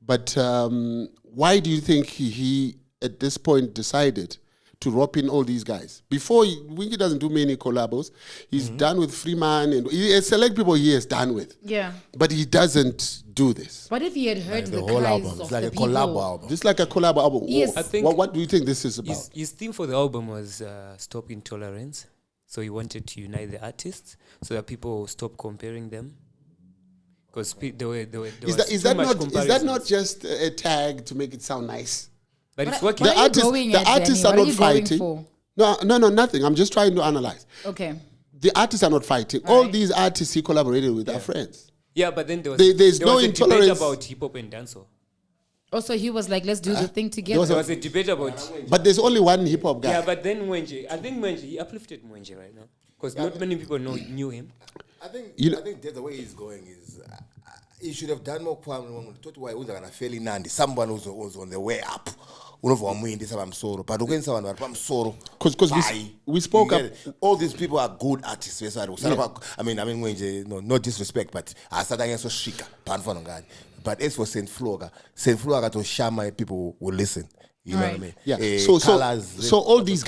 But why do you think he at this point decided to rope in all these guys? Before, Winky doesn't do many collabos. He's done with Freeman and he has select people he has done with. Yeah. But he doesn't do this. What if he had heard The the whole cries album. of It's like the a people? collab album. This is like a collab album. Yes. I think what do you think this is about? His theme for the album was Stop Intolerance. So he wanted to unite the artists so that people stop comparing them. Because Is that not just a tag to make it sound nice? But it's What working. are you going at, artists Danny? are What not are you going fighting. for? No, nothing. I'm just trying to analyze. Okay. The artists are not fighting. All right. these artists he collaborated with are friends. Yeah, but then there's no a debate intolerance. about hip hop and dancehall. Also, he was like, let's do the thing together. There was a debate about. But there's only one hip hop guy. Yeah, but then Mwenje, I think Mwenje, he uplifted Mwenje right now. Because not many people knew him. I think You know- I think the way he's going is he should have done more. Fairly nandi. Someone who's on the way up. But we spoke up. All these people are good artists. Yes, I mean, no disrespect, but I started against Shika. But as for Saint Flora to Shama, people will listen. You know what I mean? Yeah. So all these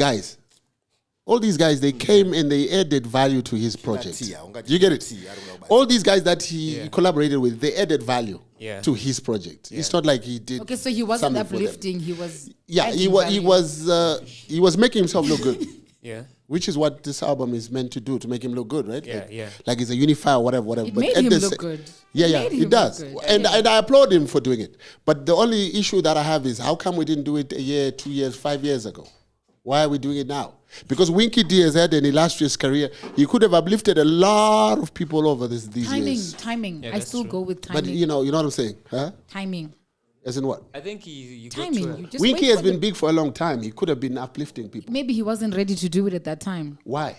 guys, they came and they added value to his project. Do you get it? All these guys that he collaborated with, they added value to his project. It's not like he did. Okay, so he wasn't something for them. uplifting. He was. Yeah, adding he value. he was making himself look good. Yeah. Which is what this album is meant to do, to make him look good, right? Yeah, Like he's a unifier, whatever. It But made at him the look sa- good. Yeah, Made him it does. look good. And I applaud him for doing it. But the only issue that I have is how come we didn't do it a year, 2 years, 5 years ago? Why are we doing it now? Because Winky D has had an illustrious career. He could have uplifted a lot of people over these years. Timing. Yeah, I that's still true. go with timing. But you know what I'm saying? Huh? Timing. As in what? I think you got Timing. to You just Winky wait has for been the- big for a long time. He could have been uplifting people. Maybe he wasn't ready to do it at that time. Why?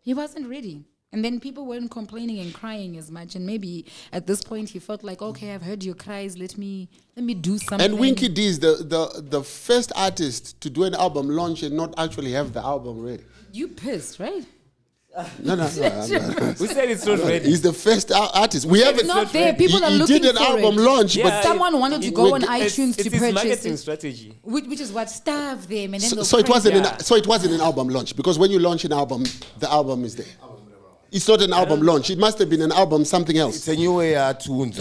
He wasn't ready. And then people weren't complaining and crying as much. And maybe at this point he felt like, okay, I've heard your cries. Let me do something. And Winky D is the first artist to do an album launch and not actually have the album ready. You pissed, right? No. Who said it's not ready? He's the first artist. We haven't. not there. People are he looking did an for album it. launch, Yeah, but Someone wanted to go on iTunes to it's his purchase marketing it. strategy. Which is what starved them. And then so it wasn't Yeah. it wasn't an album launch, because when you launch an album, the album is there. It's not an album launch. It must have been an album something else. It's a new way to launch.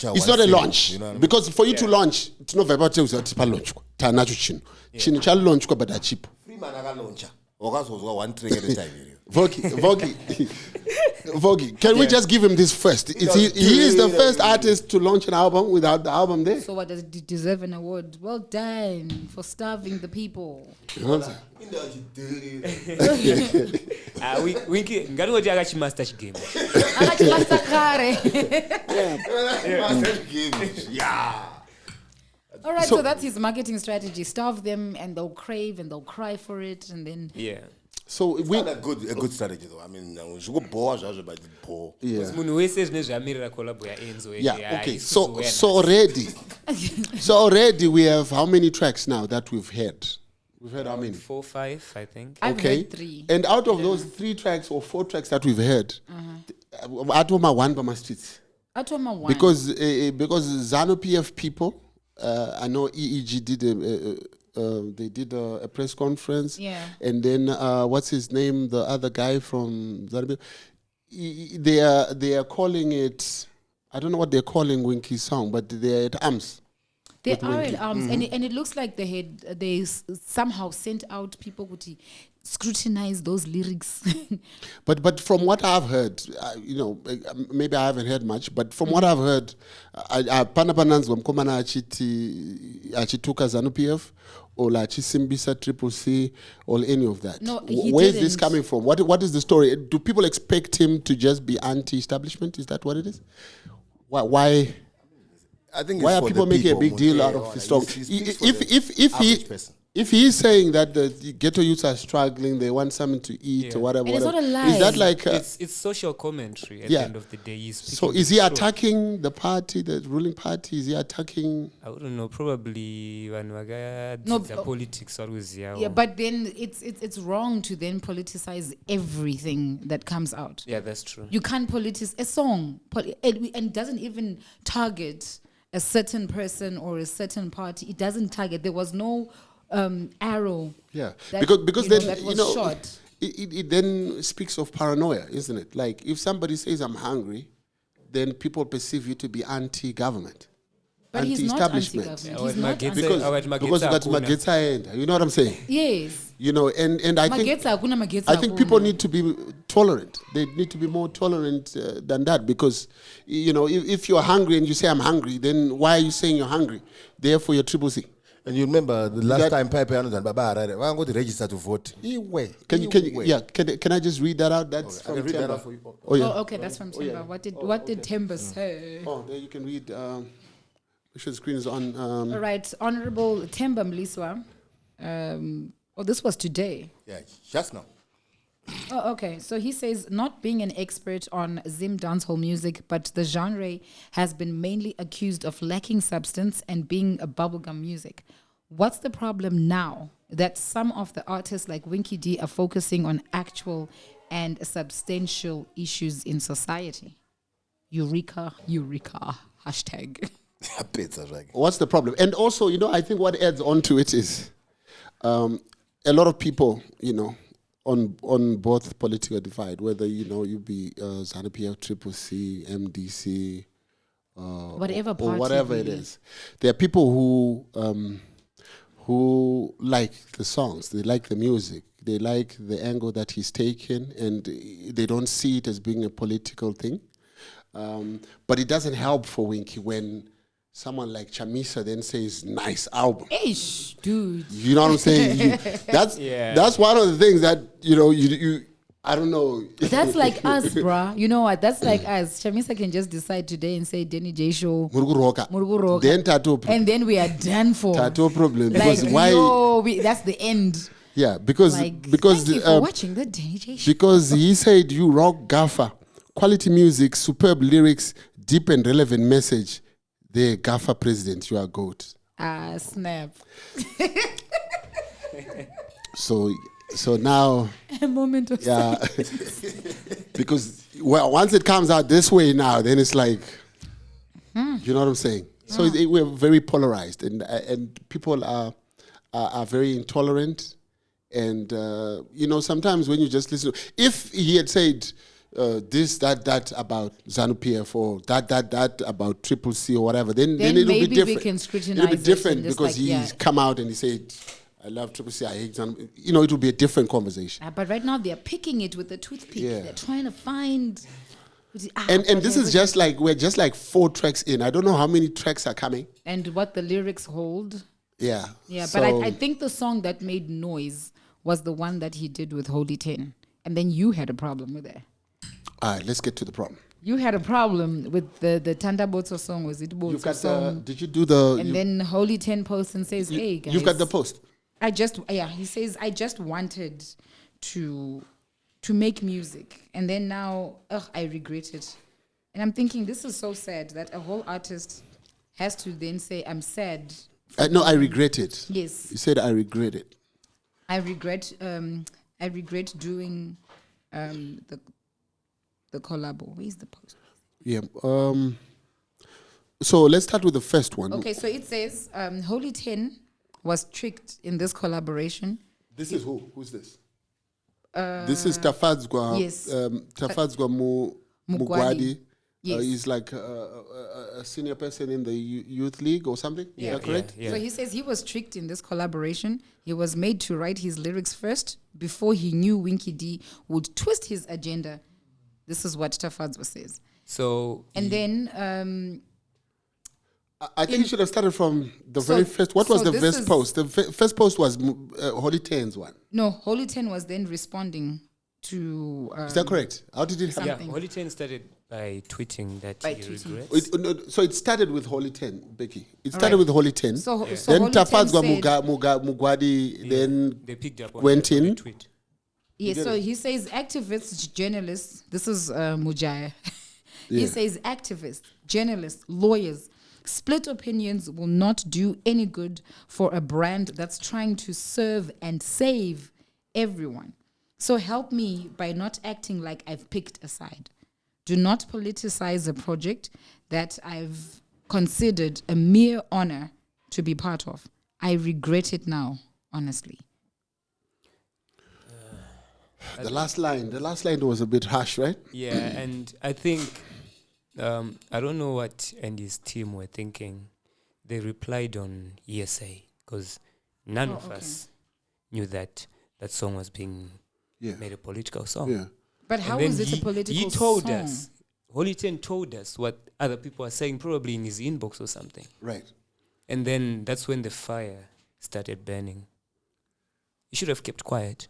It's not a launch, You know what I mean? because for you to launch, it's not about to launch. tanacho chino cha launch kwa bada cheap. Free man launcher. Wakazozwa one track at a time. Vogi, can we just give him this first? He is the first artist to launch an album without the album there. So what, does he deserve an award? Well done for starving the people. You know what I'm saying? Winky, ngati akachimaster chigame. Akachimaster kare. Yeah. All right, so that's his marketing strategy. Starve them and they'll crave and they'll cry for it and then... Yeah. So it's not a good strategy though. I mean, you go bore, but poor. Yeah. Yeah, okay. So already we have how many tracks now that we've heard? We've heard how many? 4, 5, I think. I've heard 3. And out of those 3 tracks or 4 tracks that we've heard, Atoma one by my streets. Atoma one. Because ZANU PF people, I know EEG did they did a press conference. Yeah. And then what's his name? The other guy from ZANU. They are calling it. I don't know what they're calling Winky's song, but they're at arms. They are at arms, and it looks like they somehow sent out people who scrutinize those lyrics. But from what I've heard, maybe I haven't heard much, but from what I've heard, Panapanans wamkomana achituka ZANU PF or achisimbisa Triple C or any of that. No, where is this coming from? What is the story? Do people expect him to just be anti-establishment? Is that what it is? Why? I think why are people making a big deal out of his song? If he's saying that the ghetto youths are struggling, they want something to eat or whatever, and it's not a lie. Is that like it's social commentary at the end of the day? So is he attacking the party, the ruling party? Is he attacking? I wouldn't know. Probably the politics always. Yeah, but then it's wrong to then politicize everything that comes out. Yeah, that's true. You can't politicize a song, and doesn't even target a certain person or a certain party. It doesn't target. There was no arrow. Yeah, that, because then that was shot. It then speaks of paranoia, isn't it? Like if somebody says I'm hungry, then people perceive you to be anti-government, but anti-establishment. He's not anti-government. Because that's Magetsa. You know what I'm saying? Yes. And I think people need to be tolerant. They need to be more tolerant than that, because if you're hungry and you say I'm hungry, then why are you saying you're hungry? Therefore, you're Triple C. And you remember the last time Piper and Baba I'm going to register to vote. Can I just read that out? That's from Temba. For you. Oh, yeah. Okay, that's from Temba. Yeah. What did Temba say? Oh, there you can read. Make sure the screen is on. All right, Honorable Temba Mliswa. This was today. Yeah, just now. Oh, okay. So he says, not being an expert on Zim dancehall music, but the genre has been mainly accused of lacking substance and being a bubblegum music. What's the problem now that some of the artists like Winky D are focusing on actual and substantial issues in society? Eureka. Hashtag. What's the problem? And also, I think what adds on to it is a lot of people, on both political divide, whether you be ZANU PF, Triple C, MDC, whatever party, or whatever it is, there are people who like the songs, they like the music, they like the angle that he's taken, and they don't see it as being a political thing. But it doesn't help for Winky when someone like Chamisa then says, "Nice album." Ish, dude. You know what I'm saying? That's one of the things that you I don't know. That's like us, bruh. You know what? That's like us. Chamisa can just decide today and say Denny J Show. Murugu Then tattoo. And then we are done for. Tattoo problem. Like, because why? That's the end. Yeah, because thank you for watching the Denny J Show. Because he said, "You rock gaffer, quality music, superb lyrics, deep and relevant message. The gaffer president, you are goat." Snap. So now a moment of because once it comes out this way now, then it's like, you know what I'm saying? Yeah. So we're very polarized, and people are very intolerant, and sometimes when you just listen, if he had said, this, that about ZANU PF or that about Triple C or whatever, then it'll maybe be different. we can scrutinize it'll be it different and just because like, he's come out and he said, I love Triple C, I hate ZANU. You know, it will be a different conversation. But right now they're picking it with a toothpick. Yeah. They're trying to find. And this is just like, we're just like 4 tracks in. I don't know how many tracks are coming. And what the lyrics hold. Yeah. Yeah, So- but I think the song that made noise was the one that he did with Holy 10. And then you had a problem with that. All right, let's get to the problem. You had a problem with the Tanda Botso song. Was it You've Botso got song? did you do the... And then Holy 10 posts and says, hey, guys. You've got the post. He says, I just wanted to make music. And then now, I regret it. And I'm thinking, this is so sad that a whole artist has to then say, I'm sad. No, I regret it. Yes. You said I regret it. I regret doing the collabo. Where's the post? Yeah. So let's start with the first one. Okay, so it says Holy 10 was tricked in this collaboration. This is who? Who's this? This is Tafadzwa. Yes. Tafadzwa Mugwadi. Mugwadi. Yes. He's like a senior person in the youth league or something. Yeah. Is that correct? Yeah. So he says he was tricked in this collaboration. He was made to write his lyrics first before he knew Winky D would twist his agenda. This is what Tafadzwa says. So And then I think you should have started from the So- very first. What was so the this first is- post? The first post was Holy Ten's one. no, Holy 10 was then responding to Is that correct? How did it happen? yeah, something. Holy 10 started by tweeting that By he tweeting. regrets. So it started with Holy 10, Becky. It started Right. with Holy 10. So Then Holy 10 Tafadzwa said- Mugwadi, then They picked up on went the in. tweet. Yeah, so he says activists, journalists, this is Mujaya. He Yeah. says activists, journalists, lawyers, split opinions will not do any good for a brand that's trying to serve and save everyone. So help me by not acting like I've picked a side. Do not politicize a project that I've considered a mere honor to be part of. I regret it now, honestly. the last line was a bit harsh, right? Yeah, and I think, I don't know what and his team were thinking. They replied on ESA because none of us knew that song was being Yeah. made a political song. Yeah. But And how then is it a he political told song? us, Holy 10 told us what other people are saying, probably in his inbox or something. Right. And then that's when the fire started burning. You should have kept quiet.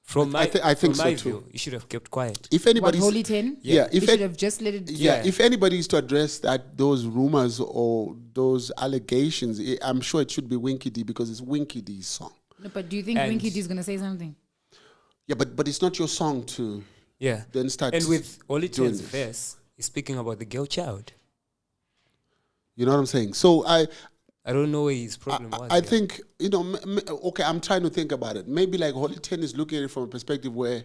From my, I think from my so too. view, you should have kept quiet. If What, anybody's Holy 10? yeah, You if should it, have just let it... yeah, Yeah. if anybody is to address those rumors or those allegations, I'm sure it should be Winky D because it's Winky D's song. No, but do you think And- Winky D is going to say something? Yeah, but it's not your song to Yeah. then start. And with Holy doing 10's this. verse, he's speaking about the girl child. You know what I'm saying? So I don't know where his problem was. I yeah. think, okay, I'm trying to think about it. Maybe like Holy 10 is looking at it from a perspective where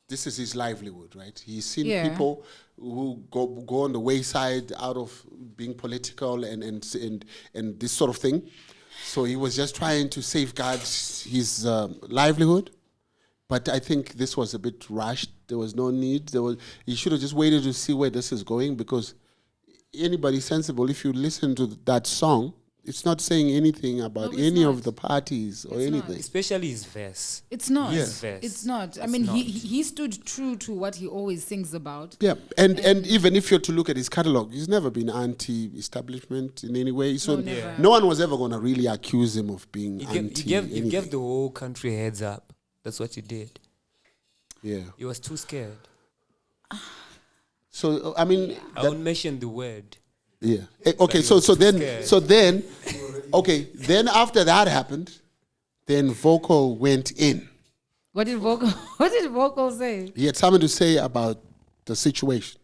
this is his livelihood, right? He's seen Yeah. people who go on the wayside out of being political and this sort of thing. So he was just trying to safeguard his livelihood. But I think this was a bit rushed. There was no need. He should have just waited to see where this is going because anybody sensible, if you listen to that song, it's not saying anything about No, it's any not. of the parties or It's not. anything. Especially his verse. It's not. His verse. It's not. I It's mean, not. he stood true to what he always sings about. Yeah, and even if you're to look at his catalog, he's never been anti-establishment in any way. So No, never. no one was ever going to really accuse him of being He anti. gave the whole country a heads up. That's what he did. Yeah. He was too scared. So I mean, I won't mention the word. yeah. Okay. he So was too then scared. okay. Then after that happened, then Vocal went in. What did Vocal say? He had something to say about the situation.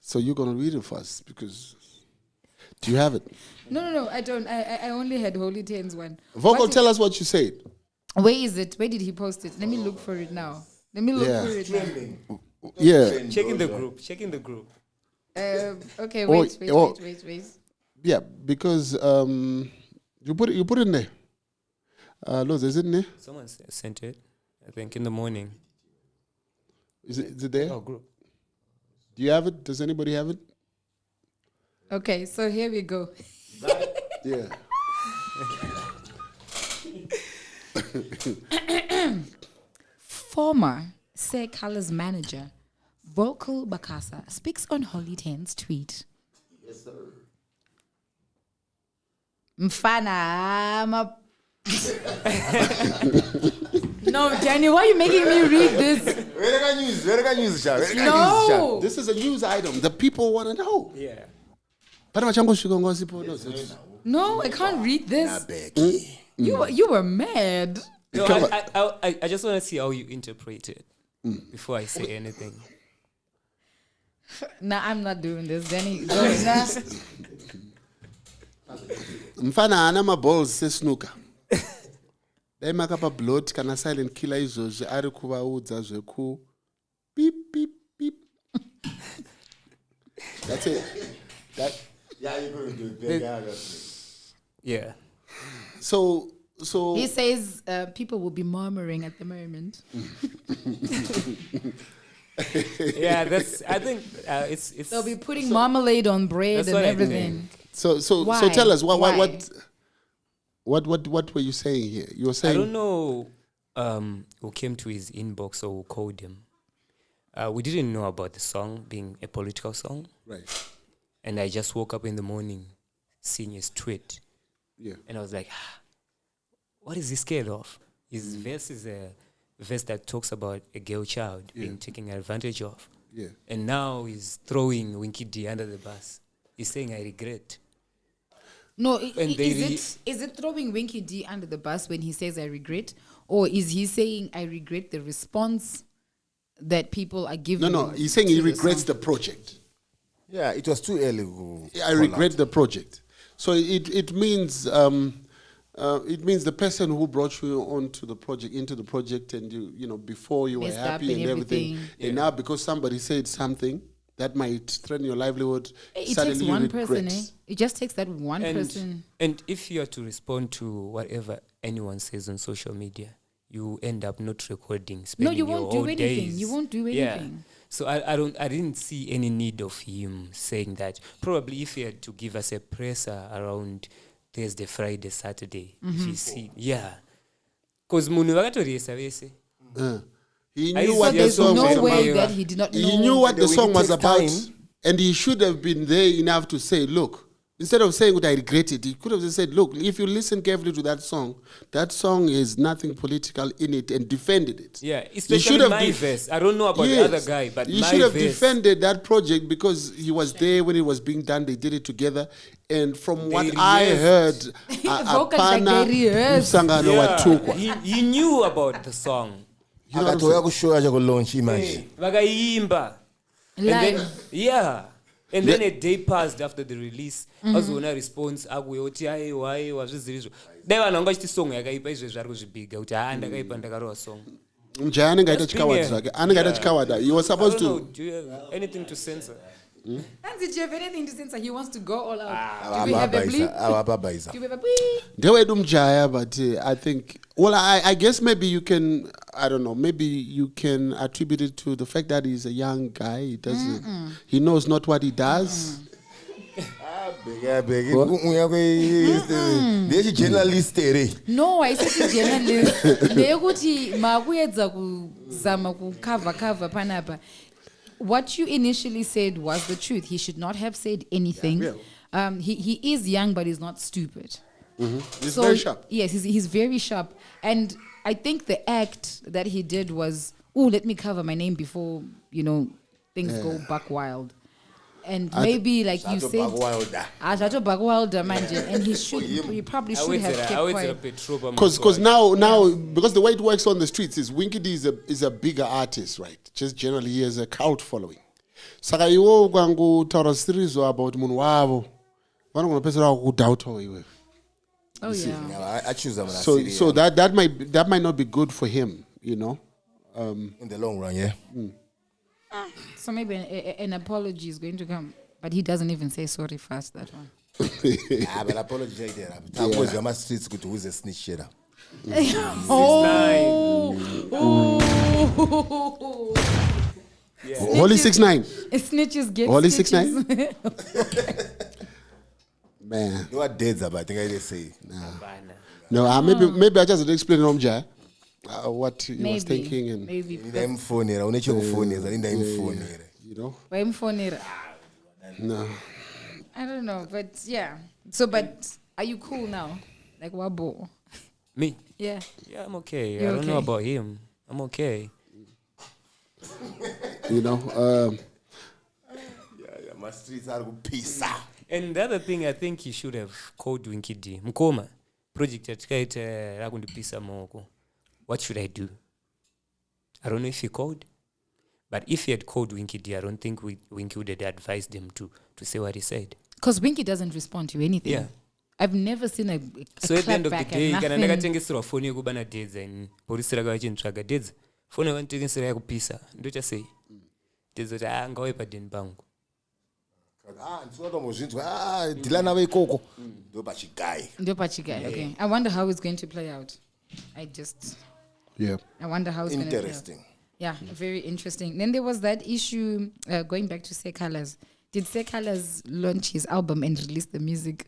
So you're gonna read it for us because do you have it? No, I don't. I only had Holy Ten's one. Vocal, What tell us what you said. Where is it? Where did he post it? Let me look for it now. Yeah. For it now. Yeah. Checking the group. Checking the group. Okay, Oh, wait. oh. Yeah, because you put it in there. Look, is it in there? Someone sent it. I think in the morning. Is it there? Oh, group. Do you have it? Does anybody have it? Okay, so here we go. Yeah. Former Say Colors manager, Vocal Bakasa, speaks on Holy Ten's tweet. Yes, sir. Mfana, No, Denny, why are you making me read this? Where can news, Sha? No. This is a news item. The people want to know. Yeah. No, I can't read this. Becky. You were mad. No, I just want to see how you interpret it before I say anything. Nah, I'm not doing this, Denny. Go nah. Mfana ana balls sesnuka. They make up a blood kana silent killer izozve ari kuvaudza zveku beep beep beep. That's it. Yeah, you're going to do it. Yeah. So He says people will be murmuring at the moment. Yeah, I think it's They'll be putting marmalade on bread That's and what I everything. So Why? tell us Why? what were you saying here? You were I saying don't know who came to his inbox or who called him. We didn't know about the song being a political song. right. And I just woke up in the morning seeing his tweet. Yeah. And I was like, what is he scared of? His verse is a verse that talks about a girl child being taken advantage of. Yeah. And now he's throwing Winky D under the bus. He's saying, I regret. No, And they is it throwing Winky D under the bus when he says I regret? Or is he saying I regret the response that people are giving? No, he's saying to he the regrets song? the project. Yeah, it was too early. I regret the project. So it means the person who brought you onto the project, into the project, and you know before you were Messed up happy and and everything, everything. and now because somebody said something that might threaten your livelihood, It suddenly takes you one regret. person, eh? It just takes that one person. And if you are to respond to whatever anyone says on social media, you end up not recording. No, Spending you your won't do whole anything. days. You won't do Yeah. anything. So I didn't see any need of him saying that. Probably if he had to give us a presser around Thursday, Friday, Saturday, if you see, yeah. Because munhu vakatoriesa vese. He I knew saw what the There's song was no way about. that he did not know. He knew what the When song it was takes about, time. and he should have been there enough to say, "Look." Instead of saying what I regret it, he could have just said, "Look, if you listen carefully to that song has nothing political in it," and defended it. Yeah, He especially should have my def- verse. I don't know about the other guy, but he my should have verse. defended that project because he was there when it was being done. They did it together, and from what They I heard, Vocals like they rehearsed. umsangano wathukwa. He knew about the song. akatoya kushoya chakulaunch imanje Vakaimba. And Live. then, yeah. And then a day passed after the release. Azoona response akuye uti why wazviziri izvo. Dai vanhu vanga vachiti song yakaipa izvezvi ari kuzvibiga kuti ndakaipa ndakarova song. Mjaya anenge aita That's being chikawadi a- zvake. Anenge aita yeah. chikawadi. He was I supposed don't know, to. do you have anything to censor? And did you have anything to censor? He wants to go all out. Do we have a bleep? avababaisa Do we have a bleep? Ndewedu Mjaya, but I think, well, I guess maybe you can, I don't know, maybe you can attribute it to the fact that he's a young guy. He doesn't, he knows not what he does. ndechijournalist here No, I said journalist. Ndeyekuti makuedza kuzama cover panapa. What you initially said was the truth. He should not have said anything. He is young, but he's not stupid. He's very sharp. Yes, he's very sharp. And I think the act that he did was, let me cover my name before, things go buck wild. And maybe, like you said, Ajato buck wilder, and he probably should have kept quiet. Because now, because the way it works on the streets is Winky D is a bigger artist, right? Just generally, he has a cult following. Saka iwo ukangutaura sirizo about munhu wavo, vanogona kudoubt iwe. Oh, yeah. I choose them So that might not be good for him, in the long run, yeah. So maybe an apology is going to come. But he doesn't even say sorry first, that one. But apologize there. Because I'm streets good who's a snitch here. Oh. Holy 6ix9ine. Snitches get Holy stitches. 6ix9ine. Man. You know what deads about? I think I just say. No, maybe I just explain Omja what he was thinking and Maybe. I'm phone here. I want to phone here. I need phone here. you know. I'm phone it. No. I don't know, but yeah. So, but are you cool now? Like Wabo? Me? Yeah. Yeah, I'm okay. You're I don't know okay? about him. I'm okay. You know. My streets are pizza. And the other thing, I think he should have called Winky D. Mkoma, project yatikaita rakundipisa moko. What should I do? I don't know if he called, but if he had called Winky D, I don't think Winky would have advised him to say what he said. Because Winky doesn't respond to anything. Yeah. I've never seen a So at the end of the clap back day, and kana nothing. ndakatengesera phone yekuba na dedza and police rakavachintsvaga dedza phone yavanitengesera yakupisa ndochasei dedza kuti ngauye padeni pangu. Dila nawe ikoko. Ndo pachigai. Ndio pachigai. Okay. I wonder how it's going to play out. Yeah. I wonder how it's going to play out. Interesting. Yeah, very interesting. Then there was that issue, going back to Sekalas. Did Sekalas launch his album and release the music?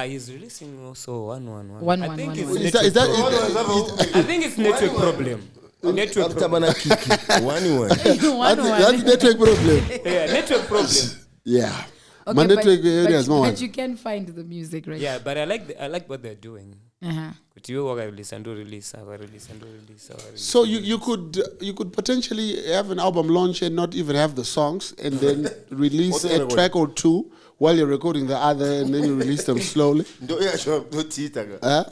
He's releasing also 111. One, I one, think one, it's one. network. I think it's network problem. Network problem. After kiki. One. That's network problem. Yeah, network problem. Yeah. Okay, My network area is more. but you can find the music, right? Yeah, but I like what they're doing. Uh-huh. But you work release and do release, release. So you could potentially have an album launch and not even have the songs, and then release a track or two while you're recording the other, and then you release them slowly. Yeah, sure. No tita. Huh?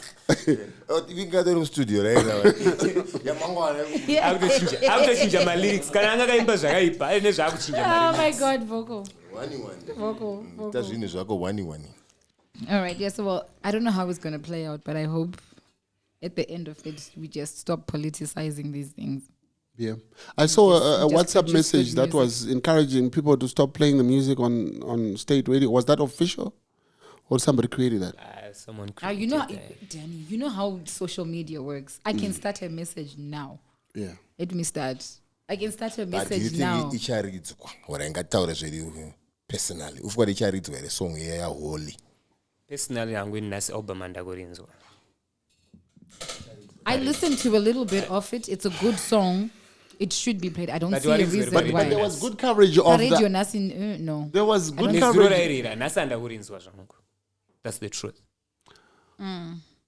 We got in studio right now. Yeah, akuchinja malyrics kana anga kaimba zvakaipa ane zvakuchinja Oh malyrics. my God, vocal. Vocal. Tazvini zvako one. All right, yes. Well, I don't know how it's going to play out, but I hope at the end of it, we just stop politicizing these things. Yeah, I saw a just WhatsApp produce message good that was encouraging people to stop playing the music on state radio. Was that official, or somebody created that? Someone Now, you know, created Danny, you know how social media works. I can start a message now. Yeah. Let me start. I can start a But do you message now. think icharidzwa? Or ingataura zviri personally. Ufuka icharidzwa ere song ya holy. personally angwini nasi album andakurinzwa. I listened to a little bit of it. It's a good song. It should be played. I don't But see what a is reason very why. There was good coverage of Radio that. Nasin, no. There was good Nezuro coverage. rairira nasi andakurinzwa zvamuko. That's the truth.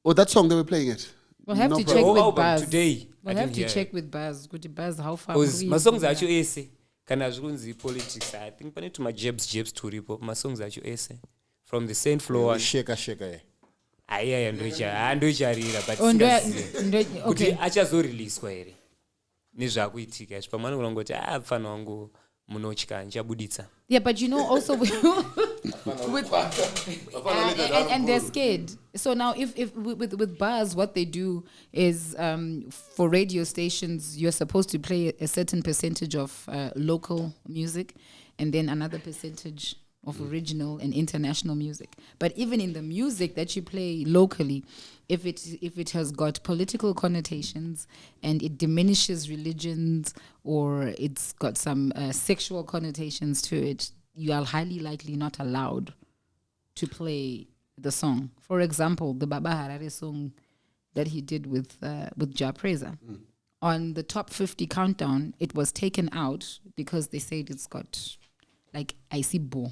Oh, that song they were playing it. We'll have No to problem. check with album Buzz. today, We'll I have didn't to hear check with Buzz. Good Buzz, how far? Because we- masongs acho ese kana zvikunzi politics, I think pane tumajebs turipo masongs acho ese from the same floor. Sheka. Aiya ndoicharira but Oh, singazivi kuti okay. achazoriliswa here nezvakuitika izvi pamwe anongoti pfana wangu munotya nchabuditsa. Yeah, but you know also and they're scared. So now if with Buzz, what they do is for radio stations, you're supposed to play a certain percentage of local music and then another percentage of original and international music. But even in the music that you play locally, if it has got political connotations and it diminishes religions or it's got some sexual connotations to it, you are highly likely not allowed to play the song. For example, the Baba Harare song that he did with Ja Preza. On the top 50 countdown, it was taken out because they said it's got like icy bo.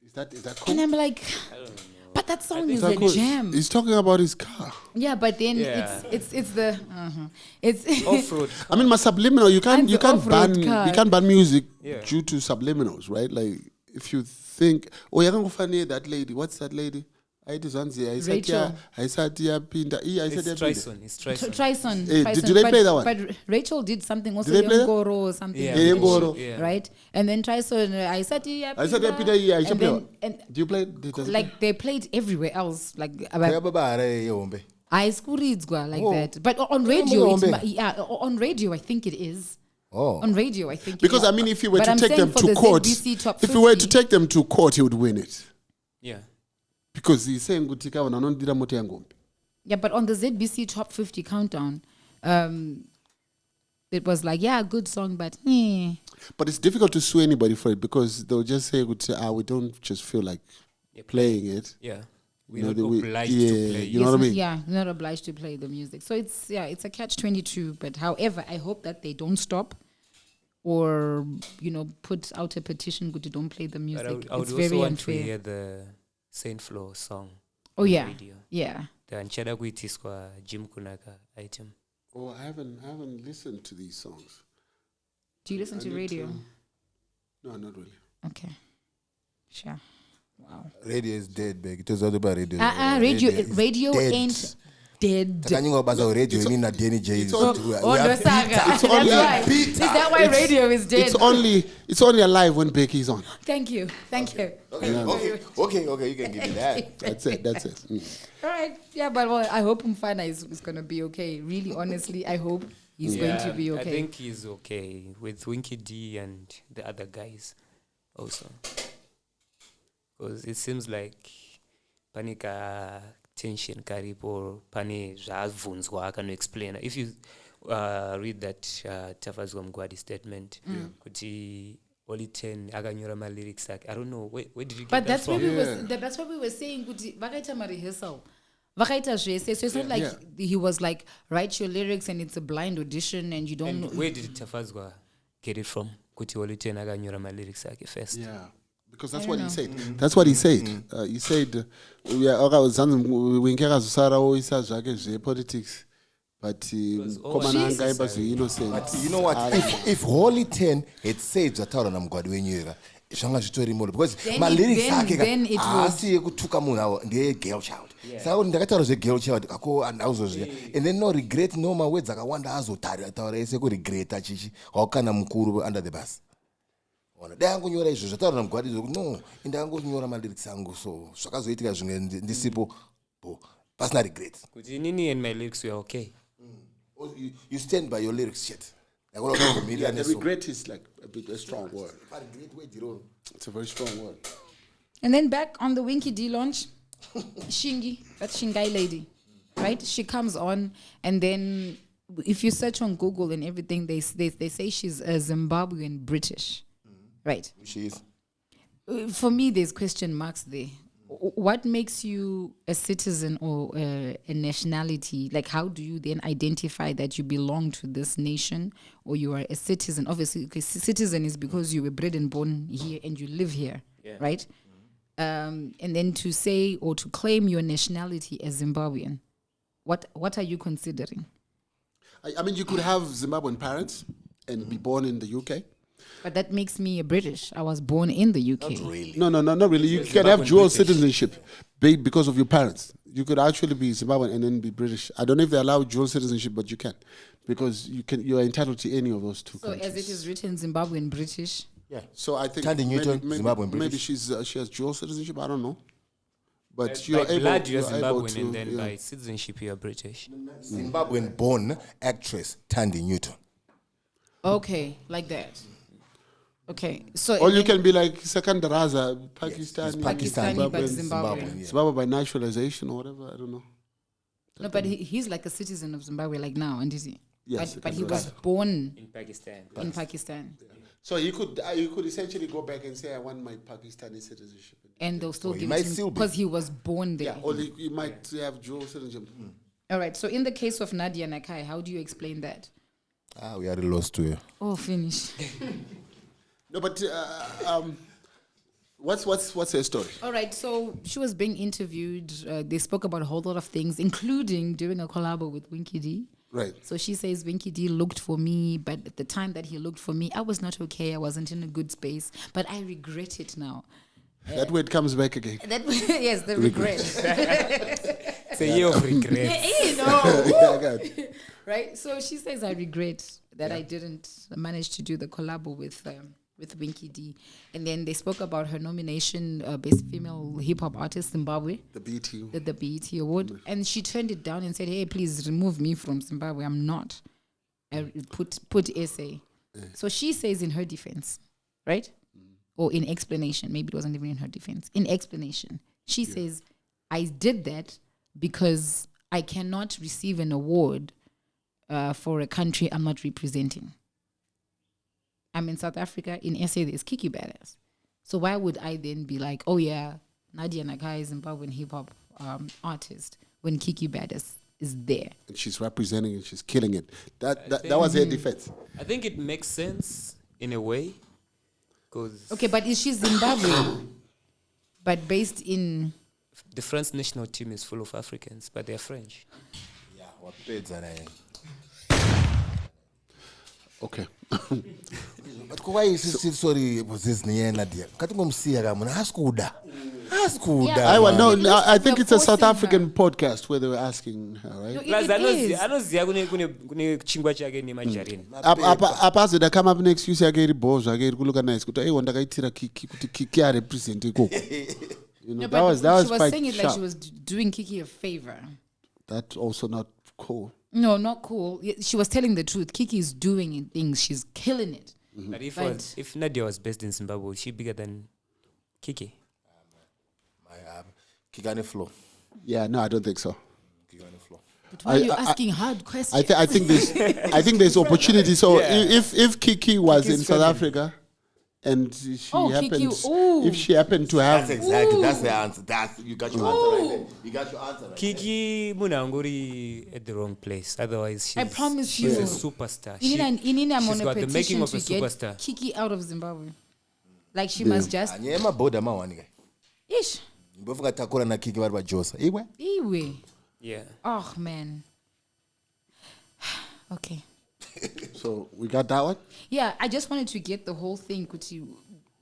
Is that cool? And I'm like, but that song is Is that a cool? jam. He's talking about his car. Yeah, but then Yeah. it's the it's Off-road. I mean, my subliminal. You And the can't ban off-road car. music Yeah. due to subliminals, right? Like if you think, oh, you're gonna find that lady. What's that lady? Rachel. I said yeah, pinda. I It's said Trison. It's Trison. Trison. Hey, Trison. did they But- play that one? But Rachel did something also Did they play that? Ngoro or something. Yeah, Yeah, Ngoro. Yeah. Right? And then Trison, I said yeah, I said yeah, pinda. Yeah, I should play. and Do you play? Does it like they played everywhere else, like Kaya baba hare yombe. I skuridzwa like Oh. that. But on radio, Ngombe. on radio, I think it is. Oh. On radio, I think Because it I is. mean, if you were But to I'm take saying them for to the court, ZBC top if you were to 50, take them to court, he would win it. Yeah. Because he's saying gutika wana nondira moto yangombe. Yeah, but on the ZBC top 50 countdown, it was like, yeah, good song, but But it's difficult to sue anybody for it because they'll just say, we don't just feel like playing it. Yeah. We're You know, not they- obliged yeah, to play. you know what I mean? Yeah, you're not obliged to play the music. So it's a catch-22. But however, I hope that they don't stop or, put out a petition good to don't play the music. But I would It's also very want unfair. to hear the Saint Flow song. Oh, on yeah. Radio. Yeah. The Anchada kuitiswa Jim Kunaka item. Oh, I haven't listened to these songs. Do you listen I to need radio? No, not really. Okay. Sure. Wow. Radio is dead, big. It was all about radio. Radio dead. ain't dead. Takanyi baza radio ini na Denny J. it's We on- are no, Saga. bitter. That's why. bitter. Is that why radio is dead? It's only alive when Becky's on. Thank you. Okay, you can give me that. That's it. Mm. All right. Yeah, but I hope Mfana is going to be okay. Really, honestly, I hope he's going to be okay. I think he's okay with Winky D and the other guys also. Because it seems like panika tension karipo pane zvavhunzwa can explain. If you read that Tafazwa Mgwadi statement, kuti only 10 akanyora ma lyrics ake. I don't know where did you get But that that's from? that's what we were saying. Kuti vakaita ma rehearsal. Vakaita zvese. So it's not like he was like, write your lyrics and it's a blind audition and you don't know. Where did Tafazwa get it from? Kuti only 10 akanyora ma lyrics ake first. Yeah. Because that's what he said. That's what he said. He said, Winky politics. But Komana was innocent. But you know what? If Holy 10 had said Zatara Namgwadi wenyera, shanga chitori more because Then my it- lyrics then- then it would- asi kutuka munhu ndiye girl child. Saka ndakataura zve girl child ako andauzoziva. And then no regret no words akawanda azotaura ese ku regret chichi. Wakana mukuru under the bus. Ona dai angonyora izvo zvataura namugwadi izvo no indangonyora ma lyrics angu so zvakazoitika zvimwe ndisipo pasina regret. Kuti nini and my lyrics were okay. You stand by your lyrics shit. Yeah, the regret is like a strong word. It's a very strong word. And then back on the Winky D launch, Shingi, that Shingai lady, right? She comes on, and then if you search on Google and everything, they say she's a Zimbabwean British, right? She is. For me, there's question marks there. What makes you a citizen or a nationality? Like, how do you then identify that you belong to this nation or you are a citizen? Obviously, because citizen is because you were bred and born here and you live here, right? And then to say or to claim your nationality as Zimbabwean, what are you considering? I mean, you could have Zimbabwean parents and be born in the UK. But that makes me a British. I was born in the UK. Not really. No, not really. You can have dual citizenship because of your parents. You could actually be Zimbabwean and then be British. I don't know if they allow dual citizenship, but you can, because you are entitled to any of those two So countries. as it is written, Zimbabwean British. Yeah. So I think Tandy Newton, Zimbabwean maybe British. she has dual citizenship. I don't know, but By you are able. blood, you're you are able Zimbabwean, to, and then yeah. by citizenship, you're British. Zimbabwean born actress Tandy Newton. Okay, like that. Okay, so Or you can be like second Raza, Pakistani, Pakistani, but Zimbabwean, Zimbabwean. yeah. Zimbabwe by naturalization or whatever. I don't know. No, but he's like a citizen of Zimbabwe, like now, and is he? Yes, But he because- was born In Pakistan. in Pakistan, So you could essentially go back and say, I want my Pakistani citizenship. and they'll still he give might it to him still be. because he was born there. Yeah, or you might have dual citizenship. All right. So in the case of Nadia Nakai, how do you explain that? We are lost to her. Oh, finish. No, but what's her story? All right. So she was being interviewed. They spoke about a whole lot of things, including doing a collab with Winky D. Right. So she says Winky D looked for me, but at the time that he looked for me, I was not okay. I wasn't in a good space, but I regret it now. That word comes back again. That yes, the regret. It's a year of regret. You know. Yeah, I got it. Right? So she says, I regret that I didn't manage to do the collab with Winky D. And then they spoke about her nomination, Best Female Hip Hop Artist Zimbabwe, The BT. the BET Award. And she turned it down and said, hey, please remove me from Zimbabwe. I'm not. I put essay. So she says in her defense, right? Or in explanation, maybe it wasn't even in her defense. In explanation, she says, I did that because I cannot receive an award for a country I'm not representing. I'm in South Africa. In SA, there's Kiki Badass. So why would I then be like, oh yeah, Nadia Nakai is Zimbabwean hip hop artist when Kiki Badass is there? And she's representing it. She's killing it. That was her defense. I think it makes sense in a way. Okay, but is she Zimbabwean? But based in... The French national team is full of Africans, but they're French. Yeah, what beds are they? Okay. But why is it sorry was this Nadia? Katumsiya kamuna askuda. I think it's a South African podcast where they were asking her, right? Apazi da come up next use yake iri bozo yake iri kuluka nice kuti ndakaitira Kiki kuti Kiki are represent ikoko. You know, that was she was quite saying it sharp. like she was doing Kiki a favor. That's also not cool. No, not cool. She was telling the truth. Kiki is doing things. She's killing it. But if Nadia was based in Zimbabwe, would she be bigger than Kiki? Kigane flow. Yeah, no, I don't think so. Kigane flow. But why are you asking hard questions? I think there's opportunity. So if Kiki was Kiki's in South Africa and if she happened to have That's the answer. You got your answer right there. You got your answer right Kiki Munanguri at the wrong place. Otherwise, I promise you, she's a superstar. I'm on a got the making petition of to a get superstar. Kiki out of Zimbabwe. Like she must just... Anyema boda mawani guy. Ish. Mbofuka takura na Kiki barba Josa. Iwe. Yeah. Oh, man. Okay. So we got that one? Yeah, I just wanted to get the whole thing.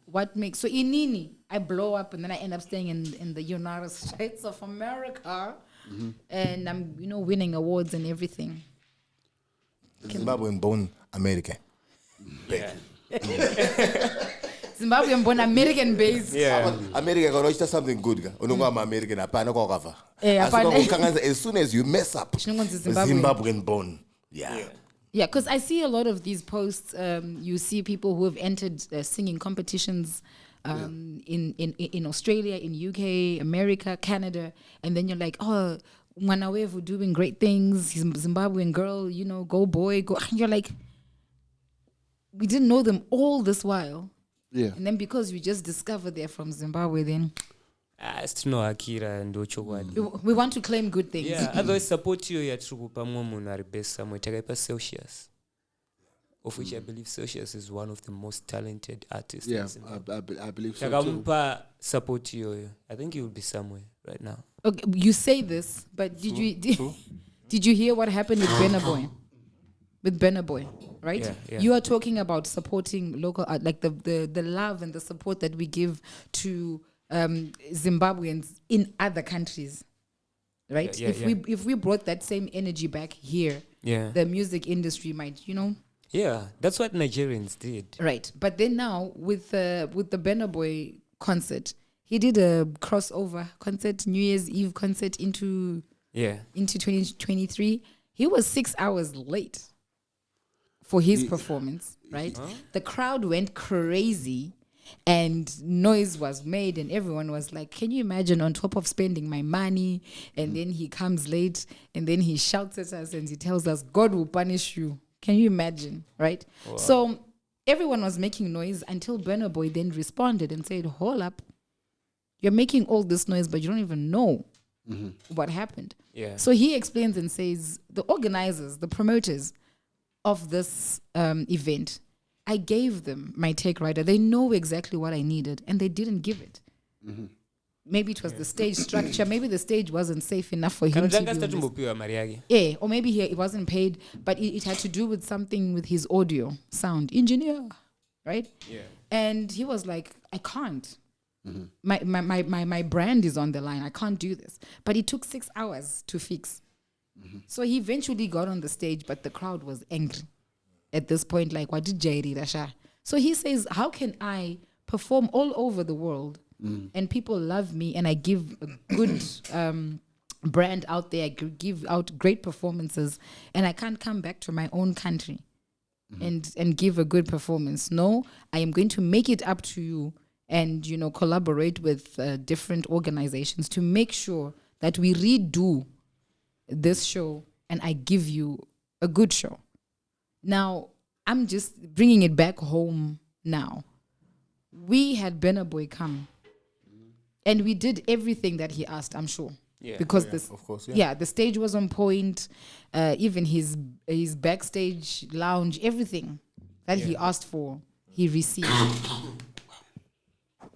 What makes... So in Nini, I blow up and then I end up staying in the United States of America. Mm-hmm. And I'm, winning awards and everything. Zimbabwean born American. Yeah. Zimbabwean born American based. Yeah. America got something good. I'm American. As soon as you mess up, Zimbabwean born. Yeah. Yeah, because I see a lot of these posts. You see people who have entered singing competitions in Australia, in UK, America, Canada, and then you're like, oh, Mwanawevu doing great things. He's a Zimbabwean girl, go boy, go. And you're like, we didn't know them all this while. Yeah. And then because we just discovered they're from Zimbabwe, then It's no Akira and Ochokwadi. we want to claim good things. Yeah, otherwise support you ya trukupa mwomu ari best somewhere. Takaipa Celsius. Of which I believe Celsius is one of the most talented artists. Yeah, I believe so too. Takampa support you. I think he will be somewhere right now. Okay, you say this, but did you hear what happened with Benaboy? With Benaboy, right? Yeah. You are talking about supporting local art, like the love and the support that we give to Zimbabweans in other countries, right? If we brought that same energy back here, the music industry might, Yeah, that's what Nigerians did. Right, but then now with the Benaboy concert, he did a crossover concert, New Year's Eve concert into 2023. He was 6 hours late for his performance, right? The crowd went crazy and noise was made and everyone was like, can you imagine, on top of spending my money, and then he comes late and then he shouts at us and he tells us, God will punish you. Can you imagine, right? Wow. So everyone was making noise until Burna Boy then responded and said, hold up, you're making all this noise but you don't even know what happened. Yeah. So he explains and says, the organizers, the promoters of this event, I gave them my take writer. They know exactly what I needed and they didn't give it. Maybe it was the stage structure. Maybe the stage wasn't safe enough for him to do. Yeah, or maybe it wasn't paid, but it had to do with something with his audio sound engineer, right? Yeah. And he was like, I can't. My brand is on the line. I can't do this. But it took 6 hours to fix. So he eventually got on the stage, but the crowd was angry at this point. Like, what did Jairi Rasha? So he says, how can I perform all over the world and people love me and I give a good brand out there, I give out great performances, and I can't come back to my own country and give a good performance? No, I am going to make it up to you and, collaborate with different organizations to make sure that we redo this show and I give you a good show. Now, I'm just bringing it back home now. We had Burna Boy come, and we did everything that he asked, I'm sure. Yeah. Because of course, the stage was on point. Even his backstage lounge, everything that he asked for, he received.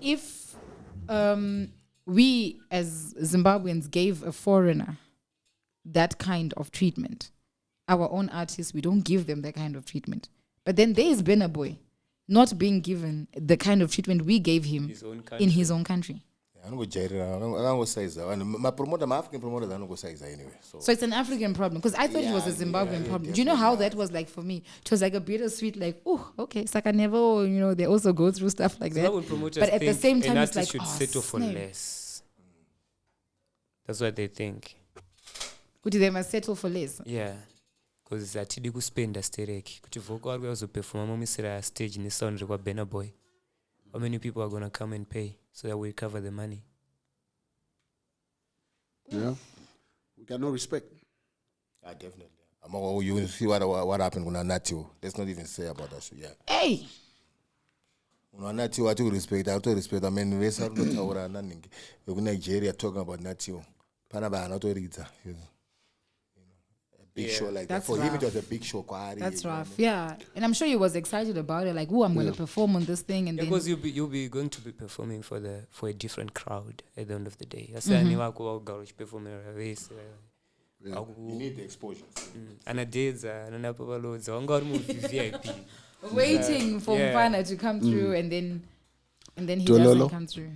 If we as Zimbabweans gave a foreigner that kind of treatment, our own artists, we don't give them that kind of treatment. But then there is Burna Boy not being given the kind of treatment we gave him in his own country. My promoter, my African promoter, I don't go size anyway. So it's an African problem, because I thought it was a Zimbabwean problem. Do you know how that was like for me? It was like a bittersweet, like, oh, okay, Sakanevo, they also go through stuff like that. But at the same time, it's like, should settle for less. That's what they think. They must settle for less. Yeah. Because atidi kuspenda stereki. Kuti voko wari wazoperforma mumisira stage ne sound rekwa Burna Boy. How many people are going to come and pay so that we cover the money? Yeah. We got no respect. Definitely. You see what happened when Natio. Let's not even say about that shit. Yeah. Hey! When Natio, I took respect. I took respect. I mean, we saw Nigeria talking about Natio. Panaba, not Rita. Big show like that. For him, it was a big show. That's rough, yeah. And I'm sure he was excited about it. Like, I'm going to perform on this thing. And then because you'll be going to be performing for a different crowd at the end of the day. You need the exposure. Waiting for Mfana to come through, and then he doesn't come through.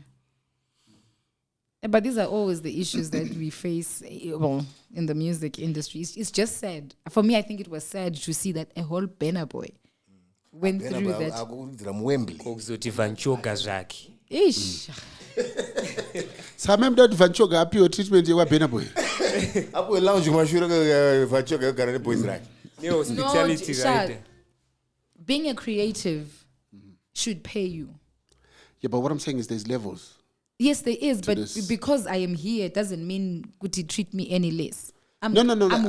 But these are always the issues that we face in the music industry. It's just sad. For me, I think it was sad to see that a whole Burna Boy went through that. Ish. So I remember that Vanchoga appeal treatment you were Burna Boy. Apo lounge Vanchoga got boys right. No, speciality right. Being a creative should pay you. Yeah, but what I'm saying is there's levels. Yes, there is, but because I am here, it doesn't mean could he treat me any less. I'm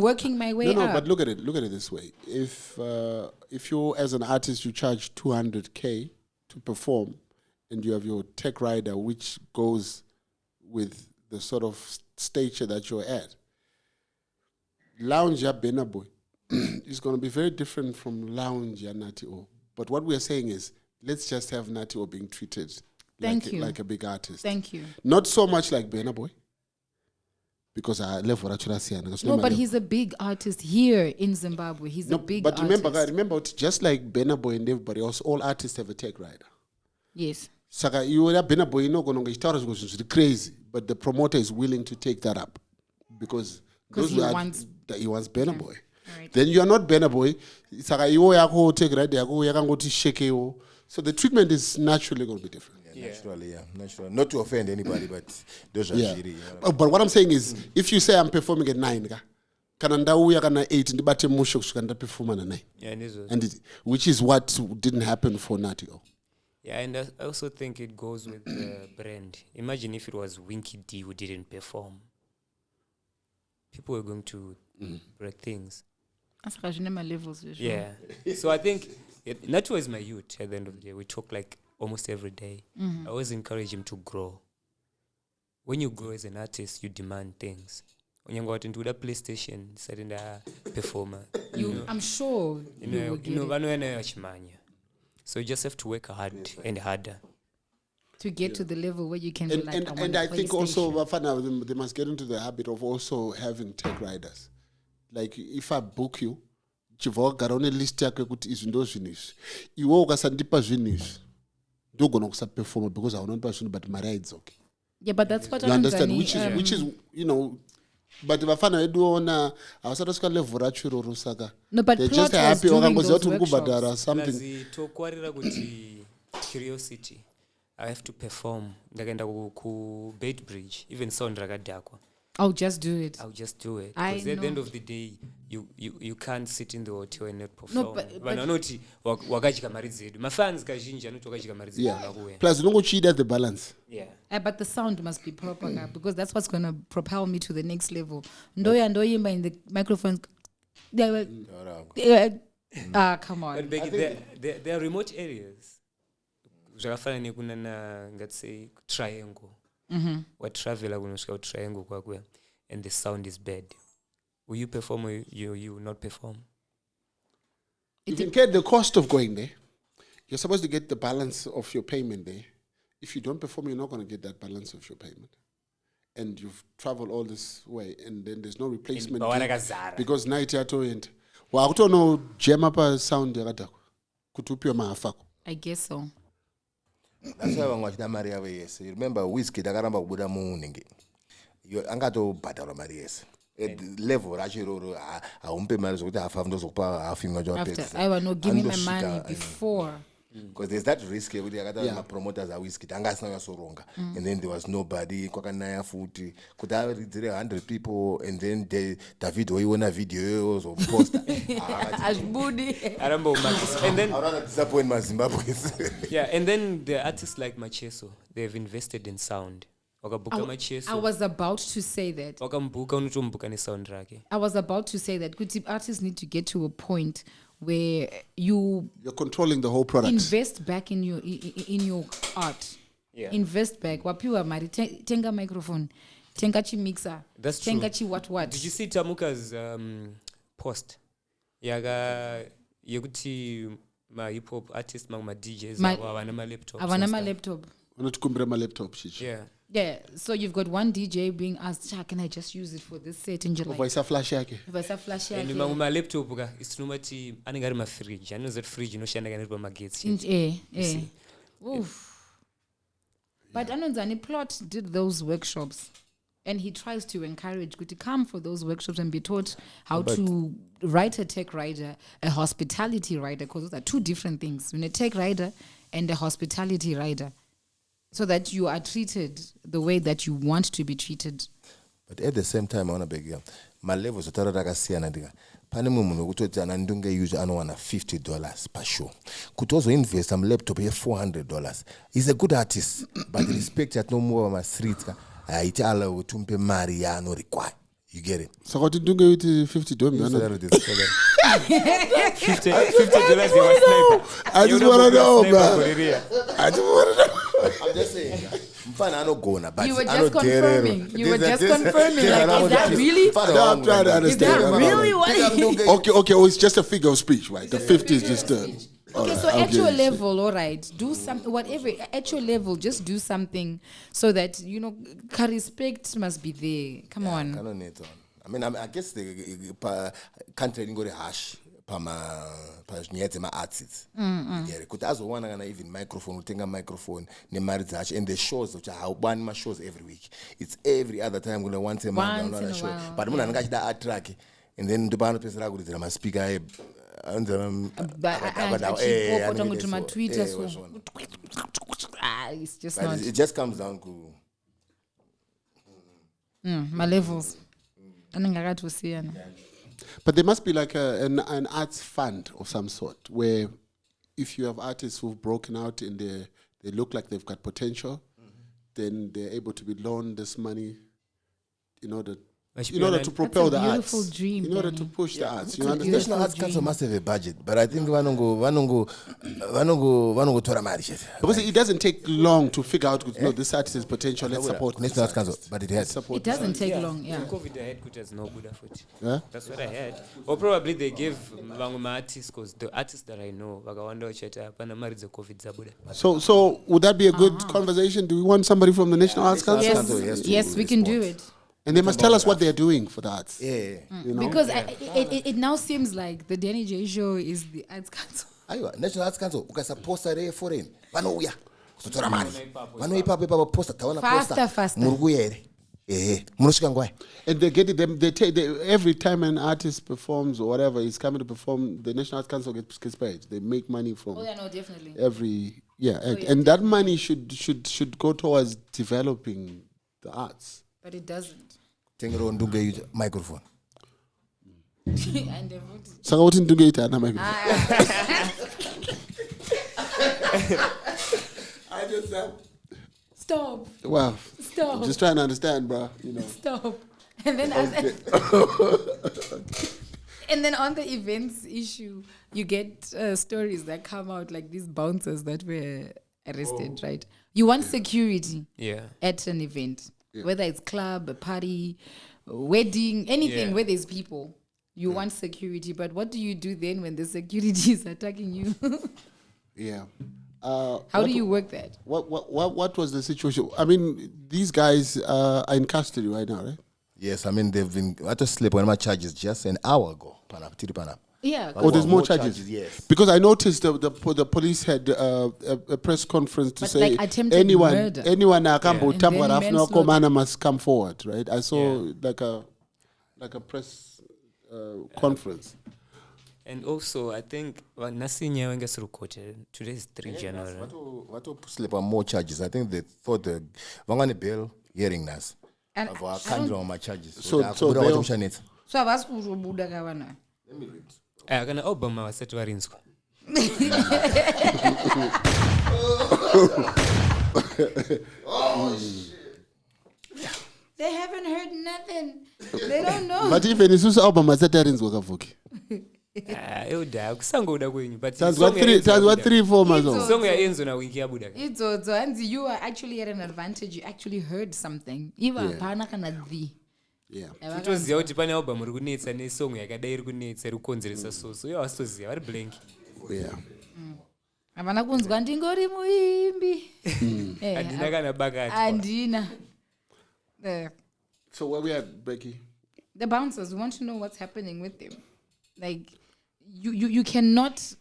working my way up. No, but look at it this way. If you as an artist you charge 200K to perform, and you have your tech rider which goes with the sort of stature that you're at, lounge ya Burna Boy is going to be very different from lounge ya Natty O. But what we're saying is, let's just have Natty O being treated like a big artist. Thank you. Not so much like Burna Boy, because I love what No, but he's a big artist here in Zimbabwe. He's a big artist. But remember, just like Burna Boy and everybody else, all artists have a tech rider. Yes. Saka you are Burna Boy, it's crazy, but the promoter is willing to take that up because he wants Burna Boy. Right. Then you are not Burna Boy. Saka you take rider, so the treatment is naturally going to be different. Naturally. Not to offend anybody, but those are shitty. But what I'm saying is, if you say I'm performing at 9, kana 8 ndibate musho kusvika ndaperforma na 9. And which is what didn't happen for Natio. Yeah, and I also think it goes with the brand. Imagine if it was Winky D who didn't perform. People were going to break things. Yeah. So I think Natio is my youth at the end of the day. We talk like almost every day. I always encourage him to grow. When you grow as an artist, you demand things. When you go out into the PlayStation, setting the performer, I'm sure you will get it. So you just have to work hard and harder to get to the level where you can be like. And I think also Bafana, they must get into the habit of also having tech riders. Like if I book you, chivogara on a list yake kuti izvindo zvinizvi. Iwe ukasandipa zvinizvi. Don't perform because I want to person, but my rights okay. Yeah, but that's what you understand. Which is but if I find I do on I was just going to level. No, but they're just happy or something. Curiosity. I have to perform. Ndagenda ku Bait Bridge, even sound ragadakwa. I'll just do it. Because at the end of the day, you can't sit in the hotel and not perform. No, but vanoti wakachika mari dzedu. Mafans kazhinji anoti wakachika mari dzedu vakuya. Plus, you don't cheat at the balance. Yeah. But the sound must be proper because that's what's going to propel me to the next level. Ndoya in the microphone. They were. Come on. But Becky, there are remote areas. Zvakafana nekunana ngatse triangle. Watravel kunosvika triangle kwakwe and the sound is bad. Will you perform or you will not perform? You can get the cost of going there. You're supposed to get the balance of your payment there. If you don't perform, you're not going to get that balance of your payment. And you've traveled all this way, and then there's no replacement gig because night yato and no jam up a sound yakadako kutupio maafako. I guess so. That's why wangwachita mari yavo yese. You remember Whiskey dakaramba kubuda muningi. Angato batalo mari yese. At level rachiroro aumpe mari zokuti hafa ndozokupa half inga job. After I will not give me my money before. Because there's that risk with the promoters are Whiskey tangasina soronga, and then there was nobody kwakanaya futi kuta 100 people, and then David oiona videos or poster Ashbudi And then I rather disappoint my Zimbabweans. yeah, and then the artists like Macheso, they've invested in sound. I was about to say that. I was about to say that good artists need to get to a point where you're controlling the whole product. Invest back in your art. Yeah. Invest back. Wapiwa mari tenga microphone, tenga chi mixer, that's tenga true. chi what. Did you see Tamuka's post? Yaga yaguti ma hip hop artists ma DJs awana ma laptops. Awana ma laptop. Wanatukumbira ma laptop shit. Yeah. Yeah, so you've got one DJ being asked, can I just use it for this set in July? Voice flash yake. And my laptop ga is numati aningari ma fridge. I know that fridge no shanda ganirwa magets. Oof. But Anonzani Plot did those workshops, and he tries to encourage you to come for those workshops and be taught how to write a tech rider, a hospitality rider, because those are two different things. When a tech rider and a hospitality rider. So that you are treated the way that you want to be treated. But at the same time, I want to beg you. My levels are taragasiana diga. Panamumu kutoti anandunga use anwana $50 per show. Could also invest some laptop here $400. He's a good artist, but respect at no more my streets. I tell her to pay Mariano require. You get it? So what did you do with $50? $50. I just want to know, man. I just want to know. I'm just saying. I don't go but you were just confirming. You were just confirming. Like, is that really? No, I'm trying to understand. Is that really what? Okay. Oh, it's just a figure of speech, right? The 50 is just okay, so at your level, all right, do something, whatever, at your level, just do something so that, respect must be there. Come on. I mean, I guess the country didn't go to harsh. Ma artists. Because as one gonna even microphone, we take a microphone, and the shows which are one my shows every week. It's every other time gonna once a month another show. But when I get that art track, and then the band person go to my speaker and it's just not. It just comes down to my levels. But there must be like an arts fund of some sort where if you have artists who've broken out and they look like they've got potential, then they're able to be loaned this money in order to propel the arts, dream, in order to push the arts. You The understand? National Arts Council must have a budget, but I think vanongo tora mari. Because it doesn't take long to figure out, this artist has potential, let's support National Arts Council, but it has. It doesn't take long, yeah. In COVID, the headquarters no good effort. Yeah? That's what I heard. Or probably they gave Manguma artists, because the artists that I know, Vagawanda Ocheta, Panamari the COVID Zabuda. So would that be a good conversation? Do we want somebody from the National Arts Council? Yes, we can do it. And they must tell us what they're doing for the arts. Yeah. Because it now seems like the Denny J show is the Arts Council. Aywa, National Arts Council, ukasa poster re foreign. Vanouya. Kutora mari. Vanoipa pepa poster, tawana poster. Faster. Muruguyere. Munoshika ngwai. And they get it. Every time an artist performs or whatever is coming to perform, the National Arts Council gets paid. They make money from. Oh yeah, no, definitely. And that money should go towards developing the arts. But it doesn't. Tengero ndunge microphone. And Saka uthi ndunge ithana microphone. I just stop. Wow. Stop. I'm just trying to understand, bro. Stop. And then And then on the events issue, you get stories that come out like these bouncers that were arrested, right? You want security at an event, whether it's club, a party, a wedding, anything where there's people. You want security, but what do you do then when the security is attacking you? How do you work that? What was the situation? I mean, these guys are in custody right now, right? Yes, I mean, they've been, I just slept on my charges just an hour ago. Yeah. Oh, there's more charges? Yes. Because I noticed the police had a press conference to But say like attempted murder. anyone must come forward, right? I saw like a press conference. And also, I think Nasinya Wengas recorded. Today is 3 January. What to sleep on more charges? I think they thought the Wangani bail hearing us. And I can't draw my charges. So bail. So I was Buddha Gawana. Let me read. I can Obama was set to Arinsko. They haven't heard nothing. They don't know. But even isusu Obama settings wakavuki. Kusangoda kwenyu, but That's what 3-4 months. Song ya Enzo na Winky abuda. It's also, and you are actually at an advantage. You actually heard something. Even pana kana the. Yeah. Kutoziya kuti pane album uri kunetsa nesong yakadai iri kunetsa iri kukonzeresa so ivo vasitoziva vari blank. Yeah. Havana kunzwa ndingori muimbi. Handina kana bakati. Handina. So where we at, Becky? The bouncers, we want to know what's happening with them. Like, you cannot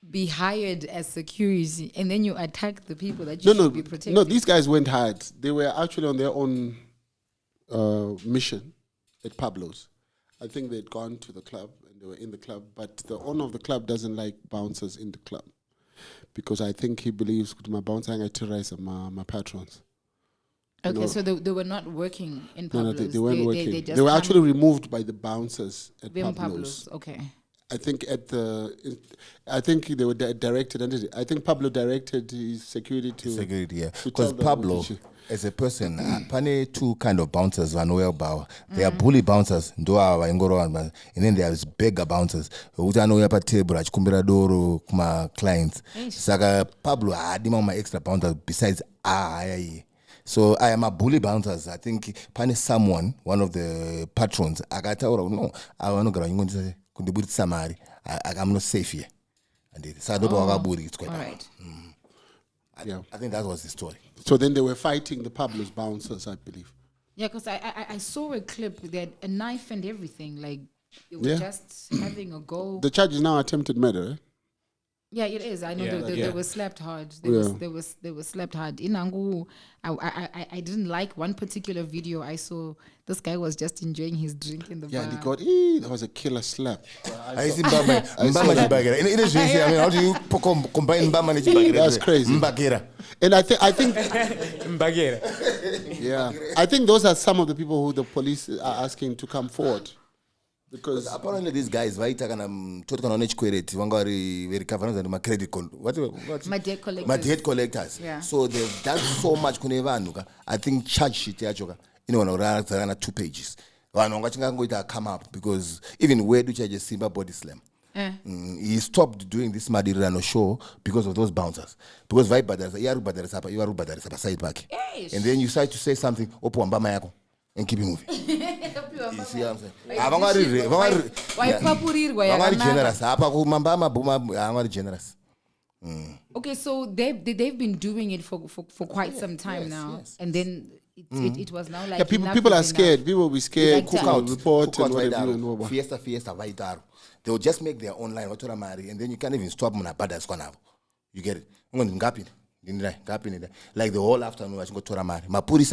be hired as security and then you attack the people that you should be protecting. No, these guys went hired. They were actually on their own mission at Pablo's. I think they'd gone to the club and they were in the club, but the owner of the club doesn't like bouncers in the club because I think he believes my bouncer I terrorize my patrons. Okay, so they were not working in Pablo's. No, they weren't working. They They were actually removed by the bouncers at Pablo's. Pablo's. Okay. I think they were directed. I think Pablo directed his security to yeah. Because Pablo, as a person, pane 2 kind of bouncers vanoya about. There are bully bouncers, and then there are beggar bouncers. Uti anoya pa table achikumbira doro kuma clients. Saka Pablo adima my extra bouncers besides So I am a bully bouncers. I think pane someone, one of the patrons, akataura no, I want to go Samari. I'm not safe here. And it's quite all right. I think that was the story. So then they were fighting the Pablo's bouncers, I believe. Yeah, because I saw a clip. They had a knife and everything. Like, they were just having a go. The charge is now attempted murder, eh? Yeah, it is. I know they were slapped hard. They were slapped hard. In Angu, I didn't like one particular video I saw. This guy was just enjoying his drink in the bar. Yeah, he got, that was a killer slap. I see Mbama Jibagera. In English, I mean, how do you combine Mbama and Jibagera? That's crazy. Mbagera. And I think Mbagera. yeah, I think those are some of the people who the police are asking to come forward. Because apparently these guys vaita kana mtoti kana unechikwereti vanga vari cover my credit what my debt collectors. My debt collectors. Yeah. So they've done so much kune vanhu. I think charge sheet yacho inowana 2 pages. Vanhu ngachingangoita come up because even where do charge Simba body slam. He stopped doing this Madirano show because of those bouncers. Because you are side back. And then you decide to say something opo mbama yako and keep it moving. You see what I'm saying? Generous. Okay, so they've been doing it for quite some time now, and then it was now like people are scared. Enough. People will be scared. Cook out, report, and whatever. Fiesta, vaidaro. They will just make their own line, and then you can't even stop them. You get it? Like the whole afternoon, I go to Ramari. Mapuri.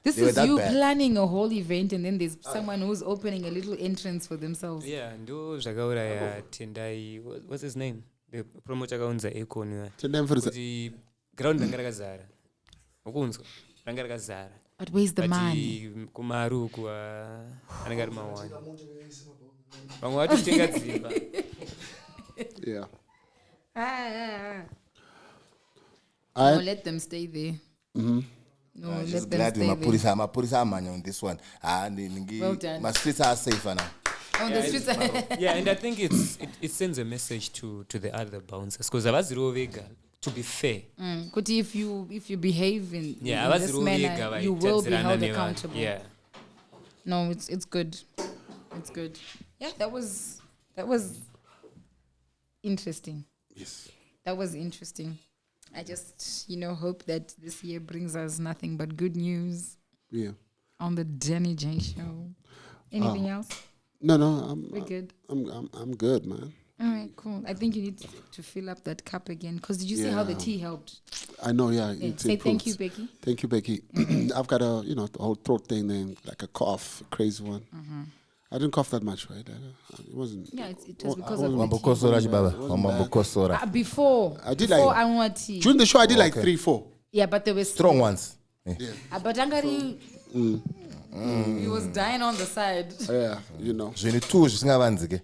This is you planning a whole event and then there's someone who's opening a little entrance for themselves. Yeah, ndo zvakaura ya Tendai, what's his name? The promoter kaunza Econ. Tendai for the ground rangarakazara. Ukunzwa rangarakazara. But where's the man? Kumaru kwa anagari mawani. Vangu watu tenga dzimba. Yeah. No, let them stay there. Mm-hmm. No, let them stay there. Mapurisa amanya on this one. Well done. My streets are safer now. On the streets. Yeah, and I think it sends a message to the other bouncers because to be fair. But if you behave in this manner, like, you will be held accountable. Yeah. No, it's good. It's good. Yeah, that was interesting. Yes. That was interesting. I just, hope that this year brings us nothing but good news. Yeah. On the Denny J show. Anything else? No, We're good. I'm good, man. All right, cool. I think you need to fill up that cup again. Because did you see how the tea helped? I know, yeah. It's Say thank you, improved. Becky. Thank you, Becky. I've got the whole throat thing then, like a cough, a crazy one. I didn't cough that much, right? It wasn't. Yeah, it was because of Mambokosora, before. I did before like I want tea. during the show. I did like 3-4. Yeah, but there were strong ones. But Angari, he was dying on the side. Yeah, Zvini tu zvisingavanzi ke.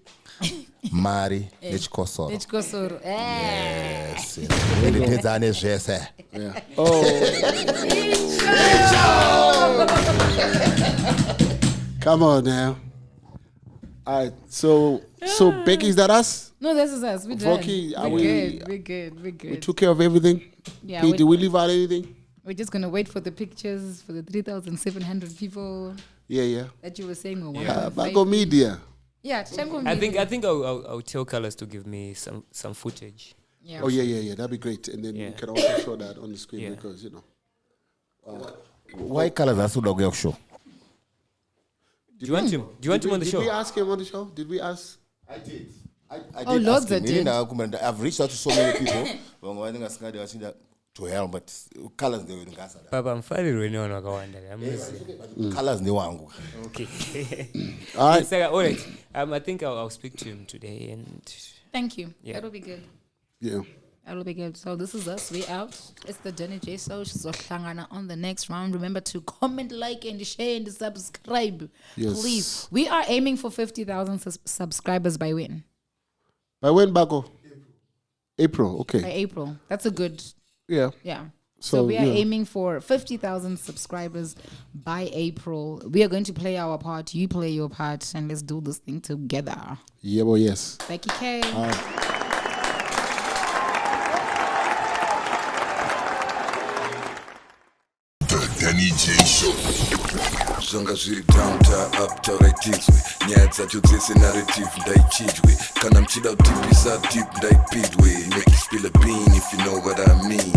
Mari nechikosoro. Nechikosoro. Yes. Nditedzane zvese. Yeah. Oh. Come on now. All right. So Becky, is that us? No, this is us. We're done. Rocky, We're good. We took care of everything. Yeah. Did we leave out anything? We're just gonna wait for the pictures for the 3,700 people Yeah. that you were saying. Bago Media. Yeah, Chango I Media. think I'll tell Colors to give me some footage. Yeah. Oh yeah. That'd be great. And then you can also show that on the screen because Why colors are so dog show? Do you want him? Do you want him on the show? Did we ask him on the show? Did we ask? I did. I Oh, did loads ask him. that did. I've reached out to so many people. To help, but colors they will ngasa. Papa, I'm fine when you're not going Colors they wangu. Okay. All right. All right. I think I'll speak to him today and. Thank you. Yeah. That'll be good. Yeah. That'll be good. So this is us. We out. It's the Denny J Show. She's on the next round. Remember to comment, like, and share and subscribe. Yes. Please. We are aiming for 50,000 subscribers by when? By when, Bago? April. Okay. By April. That's a good. Yeah. Yeah. So, So we are aiming for 50,000 subscribers by April. We are going to play our part. You play your part, and let's do this thing together. Yeah, well, yes. Becky K. The Denny J Show. zvanga zviri downta up tauraitirwe nyaya dzacho dzese narrative ndaichidwe kana mchida kutipisa deep ndaipidwe make you spill a bean if you know what I mean